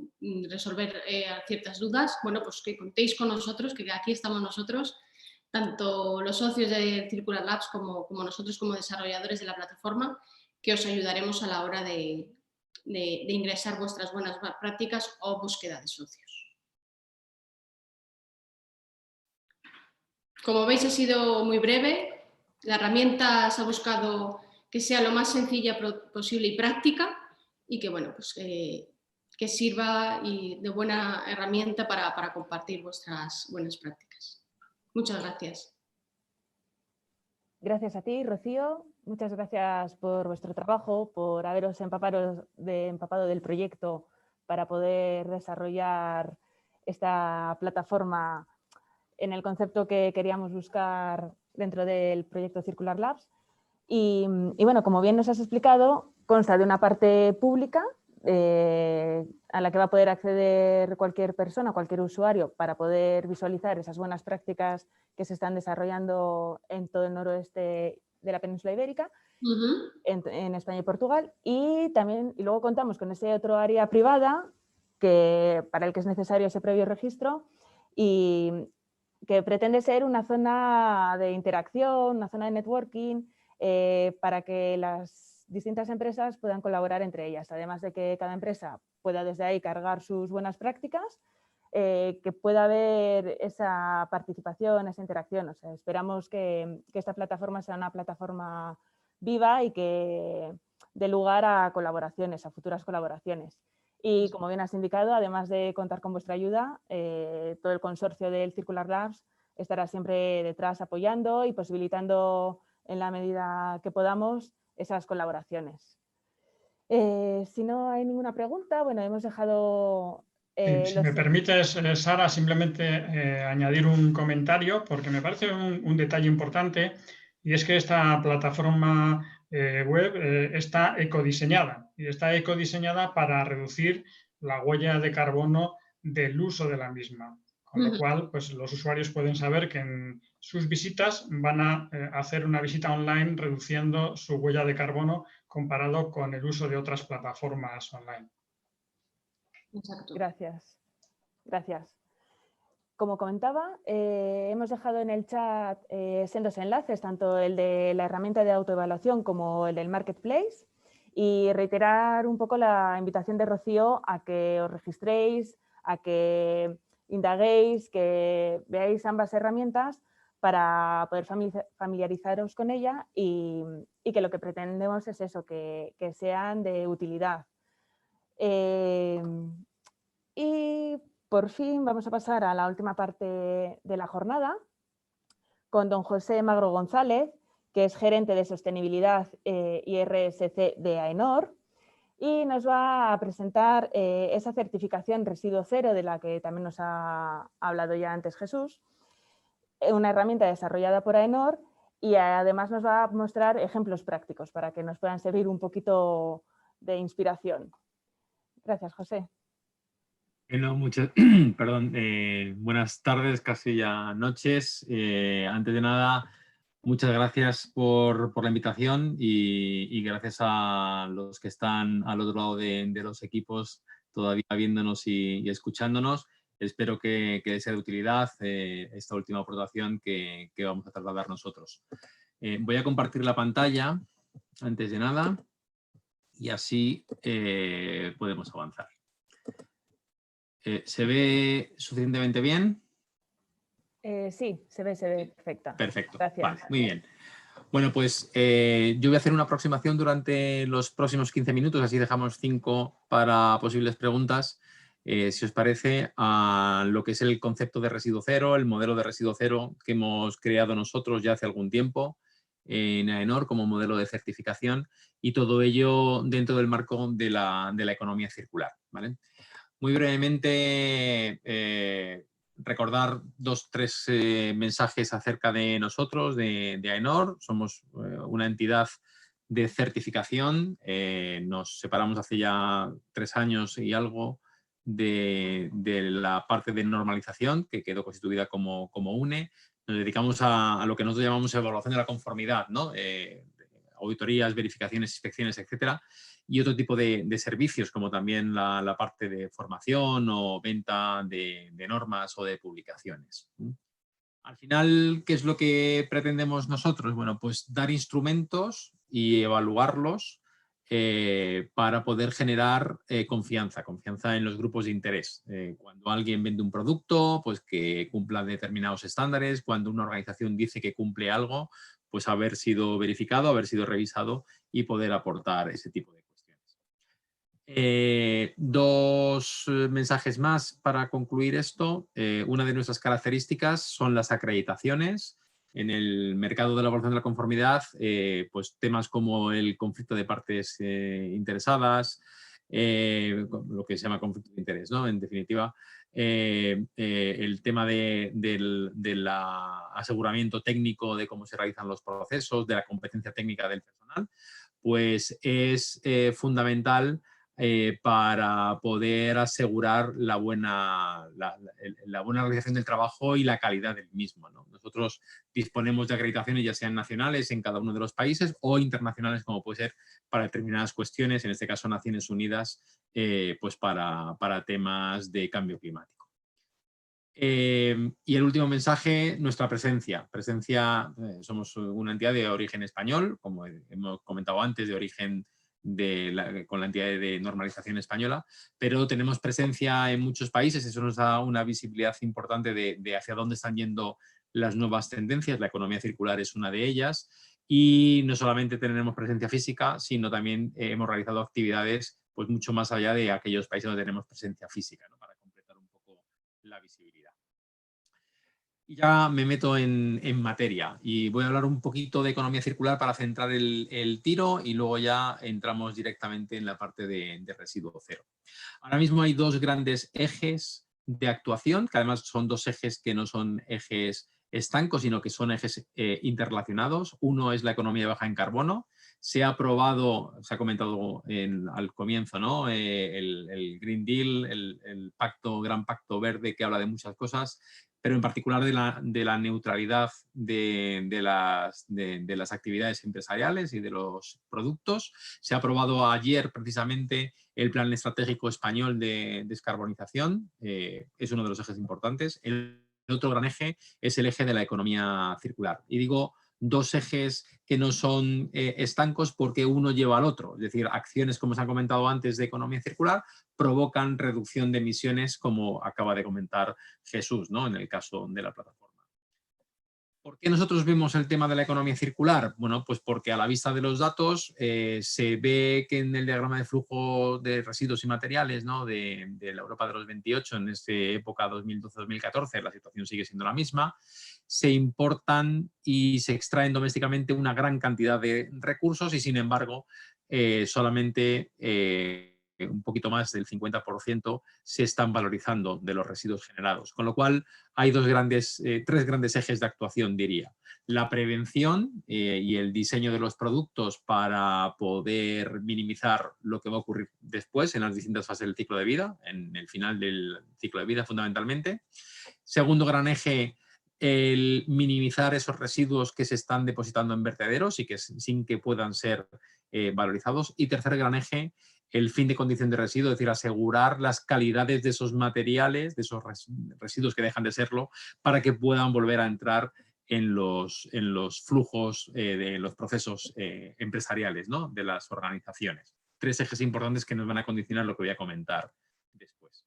resolver ciertas dudas, bueno, pues que contéis con nosotros, que aquí estamos nosotros, tanto los socios de Circular Labs como nosotros como desarrolladores de la plataforma, que os ayudaremos a la hora de ingresar vuestras buenas prácticas o búsqueda de socios. Como veis, ha sido muy breve. La herramienta se ha buscado que sea lo más sencilla posible y práctica y que, bueno, pues, que sirva de buena herramienta para compartir vuestras buenas prácticas. Muchas gracias. Gracias a ti, Rocío. Muchas gracias por vuestro trabajo, por haberos empapado del proyecto para poder desarrollar esta plataforma en el concepto que queríamos buscar dentro del proyecto Circular Labs. Y bueno, como bien nos has explicado, consta de una parte pública a la que va a poder acceder cualquier persona, cualquier usuario, para poder visualizar esas buenas prácticas que se están desarrollando en todo el noroeste de la península ibérica, en España y Portugal. Y luego contamos con ese otro área privada para el que es necesario ese previo registro y que pretende ser una zona de interacción, una zona de networking, para que las distintas empresas puedan colaborar entre ellas, además de que cada empresa pueda desde ahí cargar sus buenas prácticas, que pueda haber esa participación, esa interacción. O sea, esperamos que esta plataforma sea una plataforma viva y que dé lugar a colaboraciones, a futuras colaboraciones. Y como bien has indicado, además de contar con vuestra ayuda, todo el consorcio del Circular Labs estará siempre detrás apoyando y posibilitando en la medida que podamos esas colaboraciones. Si no hay ninguna pregunta, bueno, hemos dejado... si me permites, Sara, simplemente añadir un comentario, porque me parece un detalle importante, y es que esta plataforma web está ecodiseñada, y está ecodiseñada para reducir la huella de carbono del uso de la misma. Con lo cual, pues, los usuarios pueden saber que en sus visitas van a hacer una visita online reduciendo su huella de carbono comparado con el uso de otras plataformas online. Exacto. Gracias. Como comentaba, hemos dejado en el chat sendos enlaces, tanto el de la herramienta de autoevaluación como el del Marketplace, y reiterar un poco la invitación de Rocío a que os registréis, a que indaguéis, que veáis ambas herramientas para poder familiarizaros con ella y que lo que pretendemos es eso, que sean de utilidad. Y por fin vamos a pasar a la última parte de la jornada con don José Magro González, que es gerente de sostenibilidad y RSC de AENOR, y nos va a presentar esa certificación Residuo Cero de la que también nos ha hablado ya antes Jesús, una herramienta desarrollada por AENOR, y además nos va a mostrar ejemplos prácticos para que nos puedan servir un poquito de inspiración. Gracias, José. Bueno, buenas tardes, casi ya noches. Antes de nada, muchas gracias por la invitación y gracias a los que están al otro lado de los equipos todavía viéndonos y escuchándonos. Espero que sea de utilidad esta última aportación que vamos a trasladar nosotros. Voy a compartir la pantalla antes de nada y así podemos avanzar. ¿Se ve suficientemente bien? Sí, se ve perfecta. Perfecto. Gracias. Vale, muy bien. Bueno, pues yo voy a hacer una aproximación durante los próximos 15 minutos, así dejamos 5 para posibles preguntas, si os parece, a lo que es el concepto de residuo cero, el modelo de residuo cero que hemos creado nosotros ya hace algún tiempo en AENOR como modelo de certificación y todo ello dentro del marco de la economía circular, ¿vale? Muy brevemente, recordar 2 o 3 mensajes acerca de nosotros, de AENOR. Somos una entidad de certificación. Nos separamos hace ya 3 años y algo de la parte de normalización, que quedó constituida como UNE. Nos dedicamos a lo que nosotros llamamos evaluación de la conformidad, ¿no? Auditorías, verificaciones, inspecciones, etcétera. Y otro tipo de servicios, como también la parte de formación o venta de normas o de publicaciones. Al final, ¿qué es lo que pretendemos nosotros? Bueno, pues dar instrumentos y evaluarlos para poder generar confianza en los grupos de interés. Cuando alguien vende un producto, pues que cumpla determinados estándares. Cuando una organización dice que cumple algo, pues haber sido verificado, haber sido revisado y poder aportar ese tipo de cuestiones. 2 mensajes más para concluir esto. Una de nuestras características son las acreditaciones. En el mercado de la evaluación de la conformidad, pues temas como el conflicto de partes interesadas, lo que se llama conflicto de interés, ¿no? En definitiva, el tema del aseguramiento técnico de cómo se realizan los procesos, de la competencia técnica del personal, pues es fundamental para poder asegurar la buena realización del trabajo y la calidad del mismo, ¿no? Nosotros disponemos de acreditaciones ya sean nacionales en cada uno de los países o internacionales, como puede ser para determinadas cuestiones, en este caso Naciones Unidas, pues para temas de cambio climático. Y el último mensaje, nuestra presencia. Somos una entidad de origen español, como hemos comentado antes, de origen con la entidad de normalización española, pero tenemos presencia en muchos países. Eso nos da una visibilidad importante de hacia dónde están yendo las nuevas tendencias. La economía circular es una de ellas. Y no solamente tenemos presencia física, sino también hemos realizado actividades pues mucho más allá de aquellos países donde tenemos presencia física, ¿no? Para completar un poco la visibilidad. Y ya me meto en materia y voy a hablar un poquito de economía circular para centrar el tiro y luego ya entramos directamente en la parte de residuo cero. Ahora mismo hay dos grandes ejes de actuación, que además son dos ejes que no son ejes estancos, sino que son ejes interrelacionados. Uno es la economía baja en carbono. Se ha aprobado, se ha comentado al comienzo, ¿no? El Green Deal, el Gran Pacto Verde, que habla de muchas cosas, pero en particular de la neutralidad de las actividades empresariales y de los productos. Se ha aprobado ayer precisamente el Plan Estratégico Español de Descarbonización, es uno de los ejes importantes. El otro gran eje es el eje de la economía circular. Y digo dos ejes que no son estancos porque uno lleva al otro. Es decir, acciones, como se ha comentado antes, de economía circular provocan reducción de emisiones, como acaba de comentar Jesús, ¿no? En el caso de la plataforma. ¿Por qué nosotros vemos el tema de la economía circular? Bueno, pues porque a la vista de los datos se ve que en el diagrama de flujo de residuos y materiales, ¿no? de la Europa de los 28, en esta época 2012-2014, la situación sigue siendo la misma. Se importan y se extraen domésticamente una gran cantidad de recursos y, sin embargo, solamente un poquito más del 50% se están valorizando de los residuos generados. Con lo cual, hay tres grandes ejes de actuación, diría. La prevención y el diseño de los productos para poder minimizar lo que va a ocurrir después en las distintas fases del ciclo de vida, en el final del ciclo de vida fundamentalmente. Segundo gran eje, el minimizar esos residuos que se están depositando en vertederos y que sin que puedan ser valorizados. Y tercer gran eje, el fin de condición de residuo, es decir, asegurar las calidades de esos materiales, de esos residuos que dejan de serlo, para que puedan volver a entrar en los flujos de los procesos empresariales, ¿no? De las organizaciones. Tres ejes importantes que nos van a condicionar lo que voy a comentar después.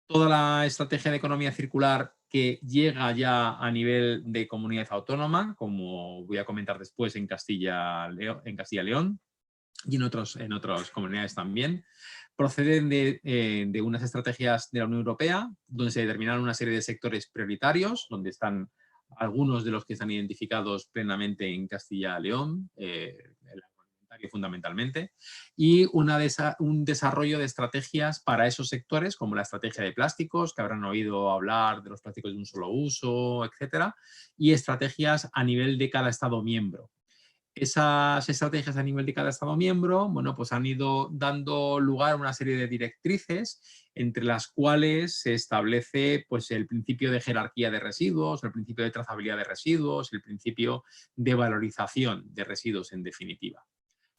Toda la estrategia de economía circular que llega ya a nivel de comunidad autónoma, como voy a comentar después en Castilla y León, y en otras comunidades también, proceden de unas estrategias de la Unión Europea, donde se determinaron una serie de sectores prioritarios, donde están algunos de los que están identificados plenamente en Castilla y León, el agroalimentario fundamentalmente, y un desarrollo de estrategias para esos sectores, como la estrategia de plásticos, que habrán oído hablar de los plásticos de un solo uso, etcétera, y estrategias a nivel de cada Estado miembro. Esas estrategias a nivel de cada Estado miembro, bueno, pues han ido dando lugar a una serie de directrices, entre las cuales se establece pues, el principio de jerarquía de residuos, el principio de trazabilidad de residuos, el principio de valorización de residuos, en definitiva.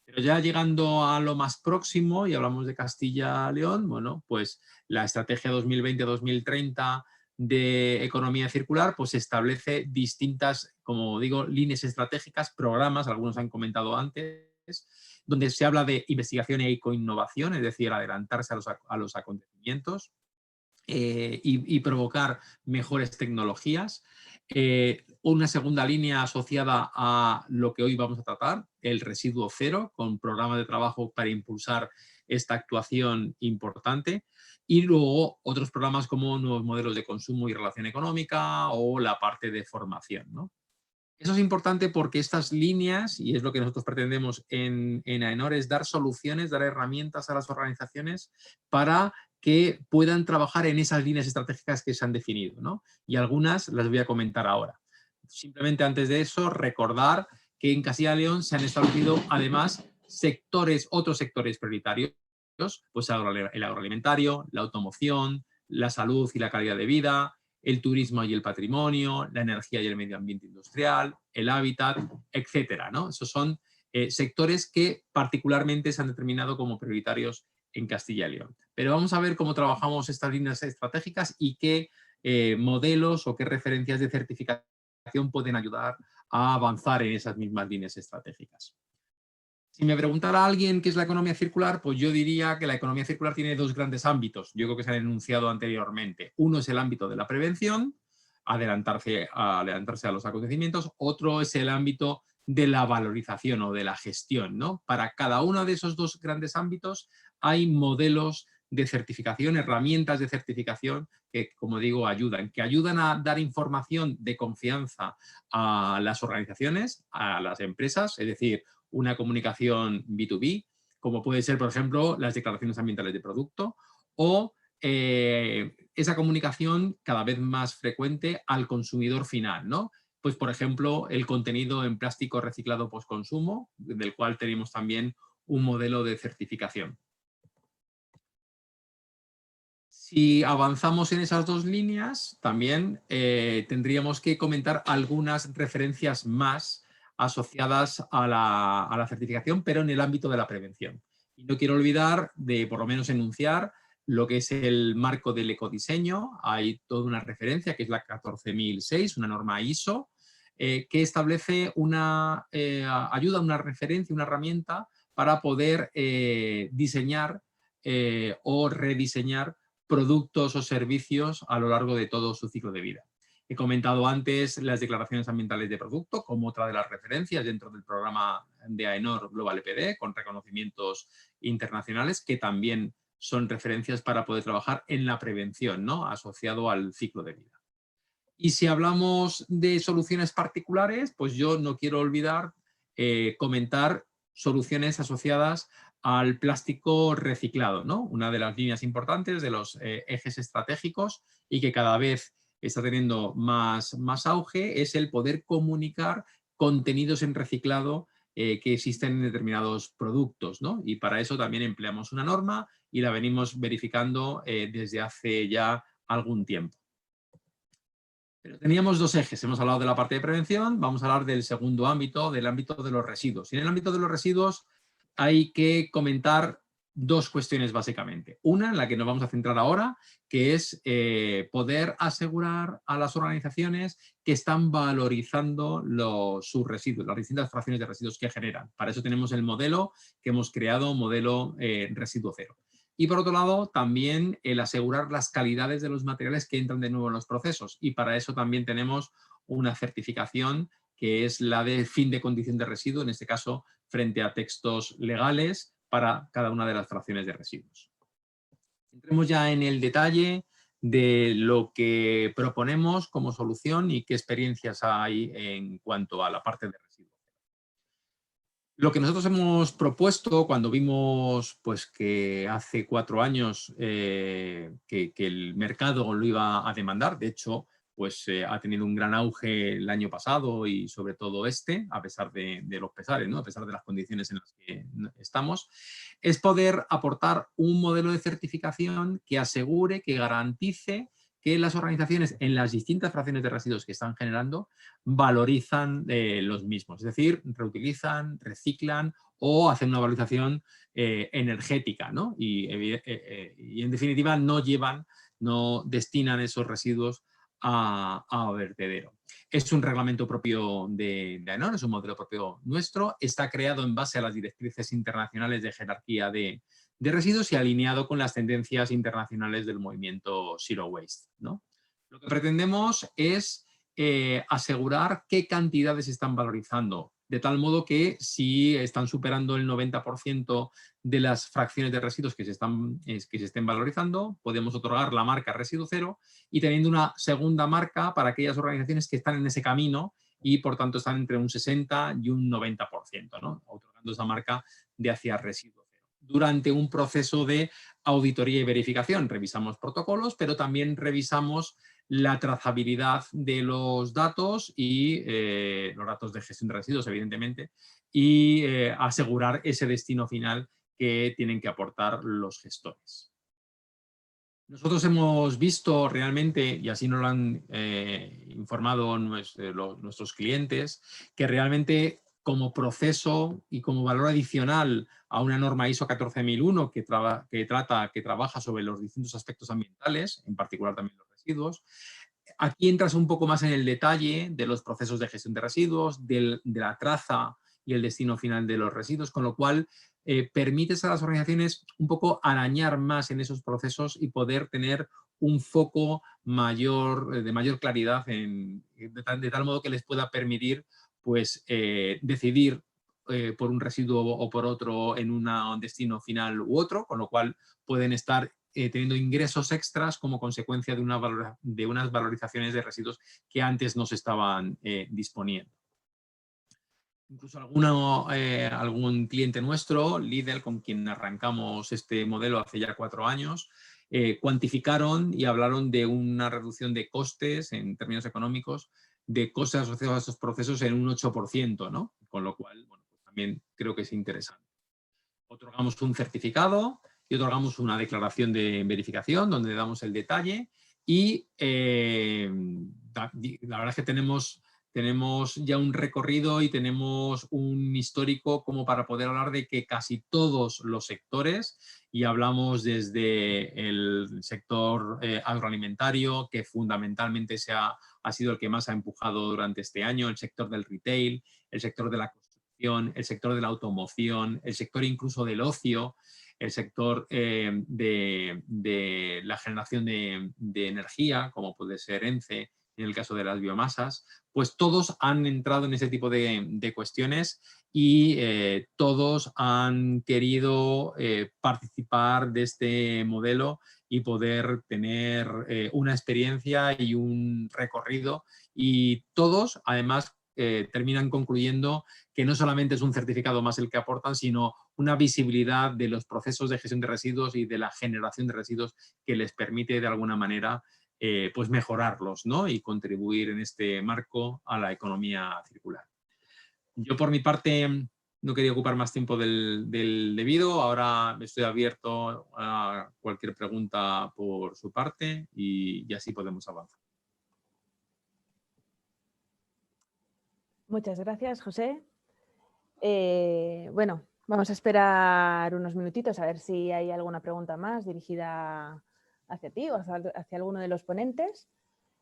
Pero ya llegando a lo más próximo, y hablamos de Castilla-León, bueno, pues la estrategia 2020-2030 de economía circular, pues establece distintas, como digo, líneas estratégicas, programas, algunos han comentado antes, donde se habla de investigación e ecoinnovación, es decir, adelantarse a los acontecimientos y provocar mejores tecnologías. Una segunda línea asociada a lo que hoy vamos a tratar, el residuo cero, con programas de trabajo para impulsar esta actuación importante. Y luego otros programas como nuevos modelos de consumo y relación económica o la parte de formación, ¿no? Eso es importante porque estas líneas, y es lo que nosotros pretendemos en AENOR, es dar soluciones, dar herramientas a las organizaciones para que puedan trabajar en esas líneas estratégicas que se han definido, ¿no? Y algunas las voy a comentar ahora. Simplemente antes de eso, recordar que en Castilla y León se han establecido además otros sectores prioritarios, pues el agroalimentario, la automoción, la salud y la calidad de vida, el turismo y el patrimonio, la energía y el medio ambiente industrial, el hábitat, etcétera, ¿no? Esos son sectores que particularmente se han determinado como prioritarios en Castilla y León. Pero vamos a ver cómo trabajamos estas líneas estratégicas y qué modelos o qué referencias de certificación pueden ayudar a avanzar en esas mismas líneas estratégicas. Si me preguntara alguien qué es la economía circular, pues yo diría que la economía circular tiene dos grandes ámbitos. Yo creo que se han enunciado anteriormente. Uno es el ámbito de la prevención, adelantarse a los acontecimientos. Otro es el ámbito de la valorización o de la gestión, ¿no? Para cada uno de esos dos grandes ámbitos hay modelos de certificación, herramientas de certificación que, como digo, que ayudan a dar información de confianza a las organizaciones, a las empresas, es decir, una comunicación B2B, como puede ser, por ejemplo, las declaraciones ambientales de producto o esa comunicación cada vez más frecuente al consumidor final, ¿no? Pues, por ejemplo, el contenido en plástico reciclado postconsumo, del cual tenemos también un modelo de certificación. Si avanzamos en esas dos líneas, también tendríamos que comentar algunas referencias más asociadas a la certificación, pero en el ámbito de la prevención. Y no quiero olvidar de, por lo menos, enunciar lo que es el marco del ecodiseño. Hay toda una referencia, que es la 14006, una norma ISO, que establece ayuda, una referencia, una herramienta para poder diseñar o rediseñar productos o servicios a lo largo de todo su ciclo de vida. He comentado antes las declaraciones ambientales de producto como otra de las referencias dentro del programa de AENOR Global EPD, con reconocimientos internacionales que también son referencias para poder trabajar en la prevención, ¿no? Asociado al ciclo de vida. Y si hablamos de soluciones particulares, pues yo no quiero olvidar comentar soluciones asociadas al plástico reciclado, ¿no? Una de las líneas importantes de los ejes estratégicos y que cada vez está teniendo más auge es el poder comunicar contenidos en reciclado que existen en determinados productos, ¿no? Y para eso también empleamos una norma y la venimos verificando desde hace ya algún tiempo. Pero teníamos dos ejes, hemos hablado de la parte de prevención, vamos a hablar del segundo ámbito, del ámbito de los residuos. Y en el ámbito de los residuos hay que comentar dos cuestiones básicamente. Una, en la que nos vamos a centrar ahora, que es poder asegurar a las organizaciones que están valorizando sus residuos, las distintas fracciones de residuos que generan. Para eso tenemos el modelo que hemos creado, modelo residuo cero. Y por otro lado, también el asegurar las calidades de los materiales que entran de nuevo en los procesos. Y para eso también tenemos una certificación que es la de fin de condición de residuo, en este caso frente a textos legales para cada una de las fracciones de residuos. Entremos ya en el detalle de lo que proponemos como solución y qué experiencias hay en cuanto a la parte de residuos. Lo que nosotros hemos propuesto cuando vimos pues, que hace 4 años que el mercado lo iba a demandar, de hecho, pues ha tenido un gran auge el año pasado y sobre todo a pesar de los pesares, ¿no? A pesar de las condiciones en las que estamos, es poder aportar un modelo de certificación que asegure, que garantice que las organizaciones en las distintas fracciones de residuos que están generando valorizan los mismos, es decir, reutilizan, reciclan o hacen una valorización energética, ¿no? Y en definitiva no destinan esos residuos a vertedero. Es un reglamento propio de AENOR, es un modelo propio nuestro, está creado en base a las directrices internacionales de jerarquía de residuos y alineado con las tendencias internacionales del movimiento Zero Waste, ¿no? Lo que pretendemos es asegurar qué cantidades están valorizando, de tal modo que si están superando el 90% de las fracciones de residuos que se estén valorizando, podemos otorgar la marca residuo cero y teniendo una segunda marca para aquellas organizaciones que están en ese camino y por tanto están entre un 60 y un 90%, ¿no? Otorgando esa marca de hacia residuo cero. durante un proceso de auditoría y verificación. Revisamos protocolos, pero también revisamos la trazabilidad de los datos y los datos de gestión de residuos, evidentemente, y asegurar ese destino final que tienen que aportar los gestores. Nosotros hemos visto realmente, y así nos lo han informado nuestros clientes, que realmente como proceso y como valor adicional a una norma ISO 14001 que trabaja sobre los distintos aspectos ambientales, en particular también los residuos, aquí entras un poco más en el detalle de los procesos de gestión de residuos, de la traza y el destino final de los residuos, con lo cual permites a las organizaciones un poco arañar más en esos procesos y poder tener un foco de mayor claridad de tal modo que les pueda permitir pues, decidir por un residuo o por otro en un destino final u otro, con lo cual pueden estar teniendo ingresos extras como consecuencia de unas valorizaciones de residuos que antes no se estaban disponiendo. Incluso algún cliente nuestro, Lidl, con quien arrancamos este modelo hace ya 4 años, cuantificaron y hablaron de una reducción de costes en términos económicos, de costes asociados a estos procesos en un 8%, ¿no? Con lo cual, bueno, pues también creo que es interesante. Otorgamos un certificado y otorgamos una declaración de verificación donde damos el detalle y la verdad es que tenemos ya un recorrido y tenemos un histórico como para poder hablar de que casi todos los sectores, y hablamos desde el sector agroalimentario, que fundamentalmente ha sido el que más ha empujado durante este año, el sector del retail, el sector de la construcción, el sector de la automoción, el sector incluso del ocio, el sector de la generación de energía, como puede ser ENCE, en el caso de las biomasas, pues todos han entrado en ese tipo de cuestiones y todos han querido participar de este modelo y poder tener una experiencia y un recorrido, y todos además terminan concluyendo que no solamente es un certificado más el que aportan, sino una visibilidad de los procesos de gestión de residuos y de la generación de residuos que les permite de alguna manera pues mejorarlos, ¿no? Y contribuir en este marco a la economía circular. Yo por mi parte no quería ocupar más tiempo del debido. Ahora estoy abierto a cualquier pregunta por su parte y así podemos avanzar. Muchas gracias, José. Bueno, vamos a esperar unos minutitos a ver si hay alguna pregunta más dirigida hacia ti o hacia alguno de los ponentes.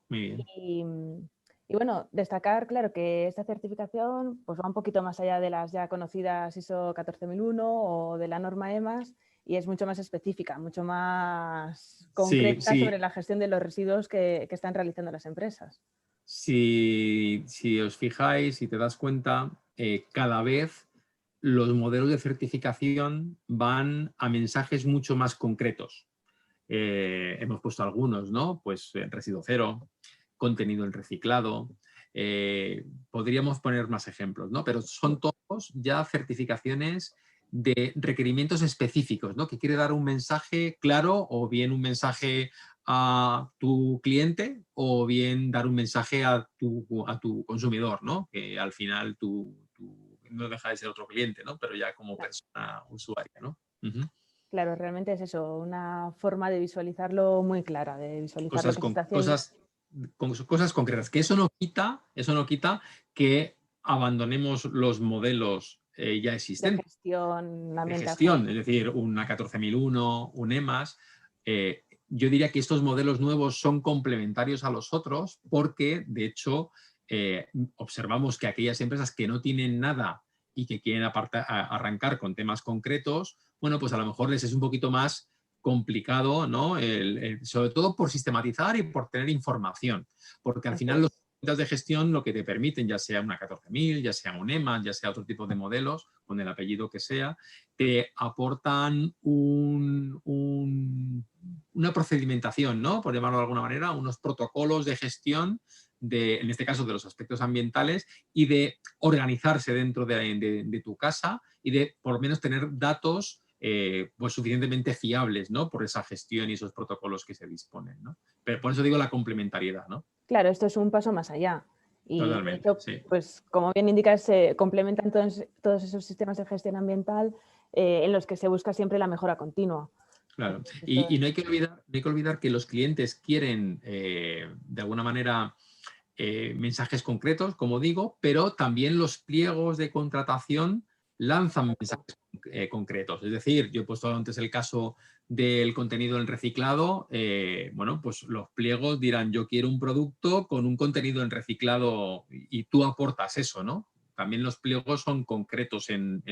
Muy bien. Y bueno, destacar, claro, que esta certificación pues va un poquito más allá de las ya conocidas ISO 14001 o de la norma EMAS, y es mucho más específica, mucho más concreta sobre la gestión de los residuos que están realizando las empresas. Si os fijáis y te das cuenta, cada vez los modelos de certificación van a mensajes mucho más concretos. Hemos puesto algunos, ¿no? Pues residuo cero, contenido en reciclado. Podríamos poner más ejemplos, ¿no? Pero son todos ya certificaciones de requerimientos específicos, ¿no? Que quiere dar un mensaje claro, o bien un mensaje a tu cliente, o bien dar un mensaje a tu consumidor, ¿no? Que al final tú no deja de ser otro cliente, ¿no? Pero ya como persona usuaria, ¿no? Claro, realmente es eso, una forma de visualizarlo muy clara, de visualizar lo que se está haciendo. Cosas concretas, que eso no quita que abandonemos los modelos ya existentes. De gestión, es decir, una 14001, un EMAS. Yo diría que estos modelos nuevos son complementarios a los otros porque, de hecho, observamos que aquellas empresas que no tienen nada y que quieren arrancar con temas concretos, bueno, pues a lo mejor les es un poquito más complicado, ¿no? Sobre todo por sistematizar y por tener información, porque al final los herramientas de gestión lo que te permiten, ya sea una 14000, ya sea un EMAS, ya sea otro tipo de modelos, con el apellido que sea, te aportan una procedimentación, ¿no? Por llamarlo de alguna manera, unos protocolos de gestión en este caso de los aspectos ambientales, y de organizarse dentro de tu casa y de por lo menos tener datos pues suficientemente fiables, ¿no? Por esa gestión y esos protocolos que se disponen, ¿no? Pero por eso digo la complementariedad, ¿no? Claro, esto es un paso más allá. Y de Totalmente, hecho, sí. pues como bien indicas, se complementan todos esos sistemas de gestión ambiental en los que se busca siempre la mejora continua. Claro. Esto Y no hay que olvidar que los clientes quieren, de alguna manera, mensajes concretos, como digo, pero también los pliegos de contratación lanzan mensajes concretos. Es decir, yo he puesto antes el caso del contenido en reciclado. Bueno, pues los pliegos dirán, yo quiero un producto con un contenido en reciclado y tú aportas eso, ¿no? También los pliegos son concretos en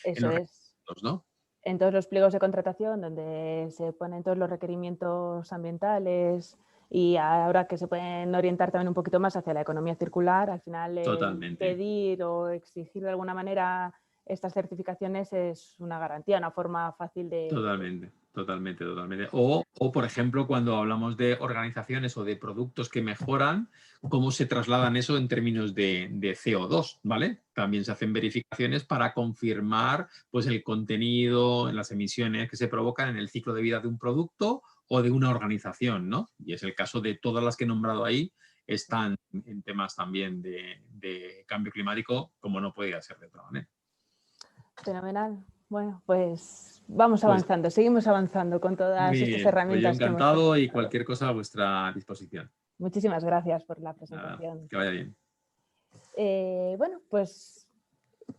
Eso los es. requisitos, ¿no? En todos los pliegos de contratación donde se ponen todos los requerimientos ambientales y ahora que se pueden orientar también un poquito más hacia la economía circular, al final Totalmente. pedir o exigir de alguna manera estas certificaciones es una garantía, una forma fácil de... Totalmente, totalmente, totalmente. O, por ejemplo, cuando hablamos de organizaciones o de productos que mejoran, cómo se trasladan eso en términos de CO2, ¿vale? También se hacen verificaciones para confirmar pues, el contenido, las emisiones que se provocan en el ciclo de vida de un producto o de una organización, ¿no? Y es el caso de todas las que he nombrado ahí, están en temas también de cambio climático, como no podía ser de otra manera. Fenomenal. Bueno, pues vamos Pues, avanzando, seguimos avanzando con todas muy estas bien, pues yo herramientas que hemos encantado presentado. y cualquier cosa a vuestra disposición. Muchísimas gracias por la Nada, presentación. que vaya bien. Bueno, pues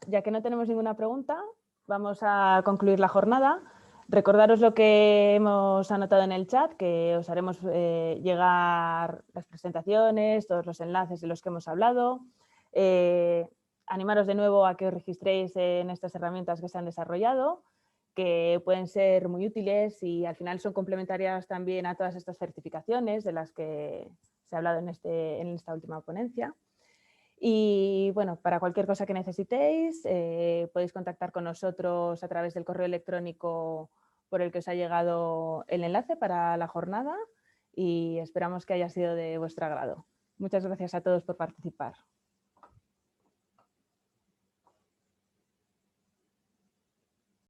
ya que no tenemos ninguna pregunta, vamos a concluir la jornada. Recordaros lo que hemos anotado en el chat, que os haremos llegar las presentaciones, todos los enlaces de los que hemos hablado. Animaros de nuevo a que os registréis en estas herramientas que se han desarrollado, que pueden ser muy útiles y al final son complementarias también a todas estas certificaciones de las que se ha hablado en esta última ponencia. Y bueno, para cualquier cosa que necesitéis, podéis contactar con nosotros a través del correo electrónico por el que os ha llegado el enlace para la jornada y esperamos que haya sido de vuestro agrado. Muchas gracias a todos por participar.